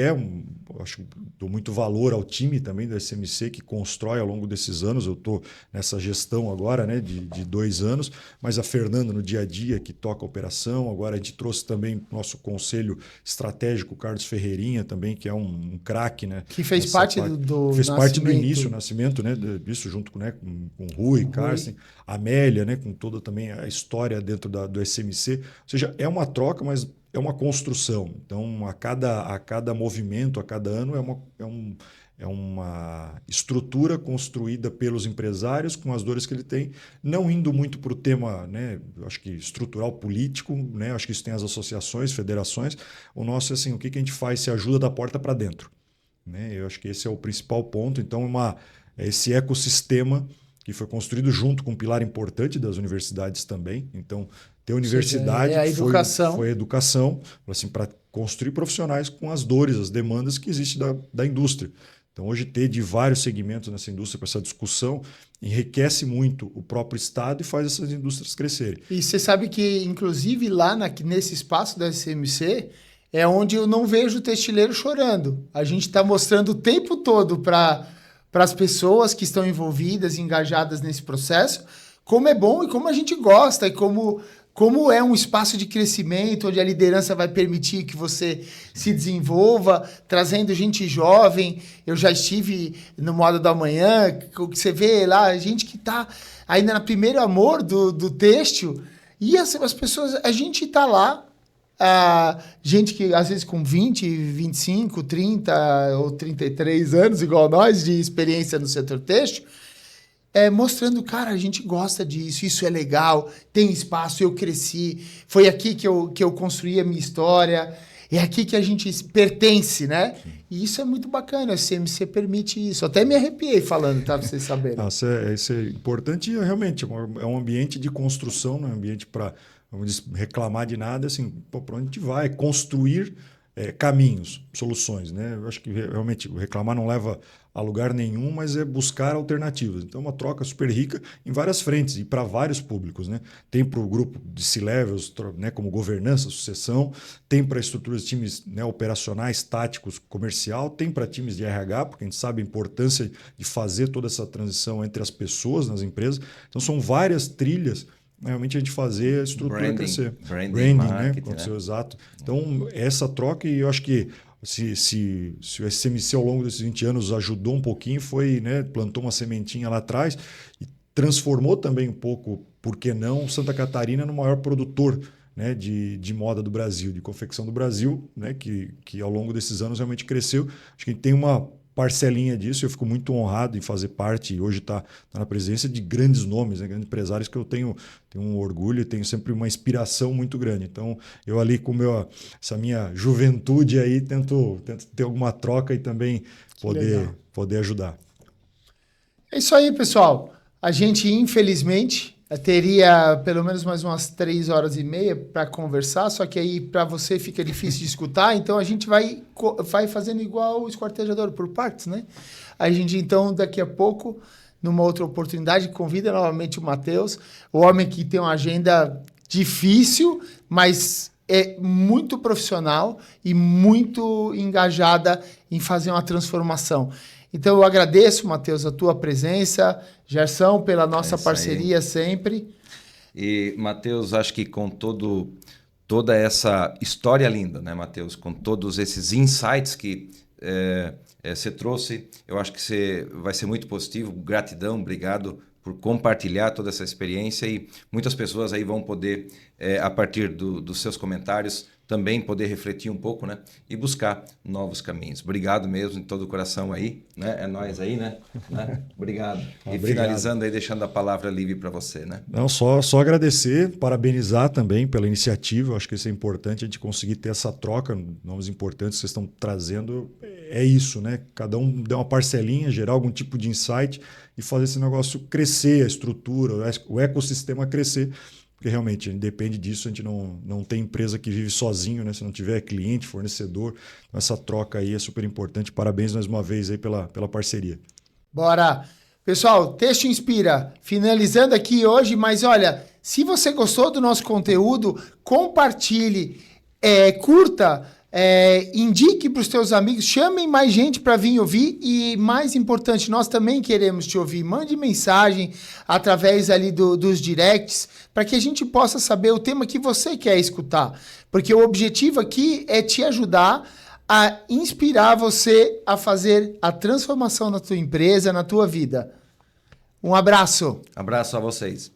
acho que dou muito valor ao time também do SCMC, que constrói ao longo desses anos. Eu estou nessa gestão agora, né, de 2 anos, mas a Fernanda no dia a dia, que toca a operação. Agora a gente trouxe também nosso conselho estratégico, o Carlos Ferreirinha também, que é um craque. Né, que fez parte do fez parte do início, o nascimento, né, disso, junto com o Rui, Carsten, Amélia, né, com toda também a história dentro do SCMC. Ou seja, é uma troca, mas é uma construção. Então, a cada movimento, a cada ano, é uma estrutura construída pelos empresários com as dores que ele tem, não indo muito para o tema, né, acho que estrutural político, né, acho que isso tem as associações, federações. O nosso é assim, o que a gente faz se ajuda da porta para dentro. Né? Eu acho que esse é o principal ponto. Então, esse ecossistema que foi construído junto com um pilar importante das universidades também. Então, ter universidade foi a educação assim, para construir profissionais com as dores, as demandas que existem da indústria. Então, hoje, ter de vários segmentos nessa indústria para essa discussão enriquece muito o próprio Estado e faz essas indústrias crescerem. E você sabe que, inclusive, lá nesse espaço da SCMC, é onde eu não vejo o textileiro chorando. A gente está mostrando o tempo todo para as pessoas que estão envolvidas, engajadas nesse processo, como é bom e como a gente gosta, e como é um espaço de crescimento, onde a liderança vai permitir que você se desenvolva, trazendo gente jovem. Eu já estive no Moda da Manhã, que você vê lá, gente que está ainda no primeiro amor do têxtil, e as pessoas, a gente está lá, gente que às vezes com 20, 25, 30 ou 33 anos, igual nós, de experiência no setor têxtil, mostrando, cara, a gente gosta disso, isso é legal, tem espaço, eu cresci, foi aqui que eu construí a minha história, é aqui que a gente pertence, né? Sim. E isso é muito bacana, a CMC permite isso. Até me arrepiei falando, tá? Pra vocês saberem. Isso é importante e realmente é um ambiente de construção, não é um ambiente para reclamar de nada, assim, para onde a gente vai, construir caminhos, soluções, né? Eu acho que realmente reclamar não leva a lugar nenhum, mas é buscar alternativas. Então, uma troca super rica em várias frentes e para vários públicos, né? Tem para o grupo de C-Levels, né, como governança, sucessão, tem para estruturas de times, né, operacionais, táticos, comercial, tem para times de RH, porque a gente sabe a importância de fazer toda essa transição entre as pessoas nas empresas. Então, são várias trilhas realmente a gente fazer a estrutura crescer. Branding, marketing, né? Exato. Então, essa troca, e eu acho que se o SCMC ao longo desses 20 anos ajudou um pouquinho, foi, né, plantou uma sementinha lá atrás e transformou também um pouco, por que não, Santa Catarina no maior produtor né, de moda do Brasil, de confecção do Brasil, né, que ao longo desses anos realmente cresceu. Acho que a gente tem uma parcelinha disso, eu fico muito honrado em fazer parte, e hoje está na presença de grandes nomes, né, grandes empresários que eu tenho um orgulho e tenho sempre uma inspiração muito grande. Então, eu ali com essa minha juventude aí, tento ter alguma troca e também poder ajudar. É isso aí, pessoal. A gente, infelizmente, teria pelo menos mais umas 3h30 para conversar, só que aí para você fica difícil de escutar, então a gente vai fazendo igual o esquartejador, por partes, né? A gente, então, daqui a pouco, numa outra oportunidade, convida novamente o Matheus, o homem que tem uma agenda difícil, mas é muito profissional e muito engajada em fazer uma transformação. Então, eu agradeço, Matheus, a tua presença, Gerson, pela nossa parceria sempre. E, Matheus, acho que com toda essa história linda, né, Matheus? Com todos esses insights que você trouxe, eu acho que vai ser muito positivo. Gratidão, obrigado por compartilhar toda essa experiência, e muitas pessoas aí vão poder, a partir dos seus comentários, também poder refletir um pouco, né? E buscar novos caminhos. Obrigado mesmo, de todo o coração aí, né? É nós aí, né? Obrigado. E finalizando aí, deixando a palavra livre para você, né? Não, só agradecer, parabenizar também pela iniciativa. Eu acho que isso é importante, a gente conseguir ter essa troca, nomes importantes que vocês estão trazendo. É isso, né? Cada um dá uma parcelinha, gerar algum tipo de insight e fazer esse negócio crescer, a estrutura, o ecossistema crescer. Porque realmente depende disso, a gente não tem empresa que vive sozinho, né? Se não tiver cliente, fornecedor. Então essa troca aí é super importante. Parabéns mais uma vez aí pela parceria. Bora! Pessoal, Texto Inspira, finalizando aqui hoje, mas olha, se você gostou do nosso conteúdo, compartilhe, curta, indique para os teus amigos, chamem mais gente para vir ouvir, e mais importante, nós também queremos te ouvir. Mande mensagem através ali dos directs, para que a gente possa saber o tema que você quer escutar. Porque o objetivo aqui é te ajudar a inspirar você a fazer a transformação na tua empresa, na tua vida. Um abraço. Abraço a vocês.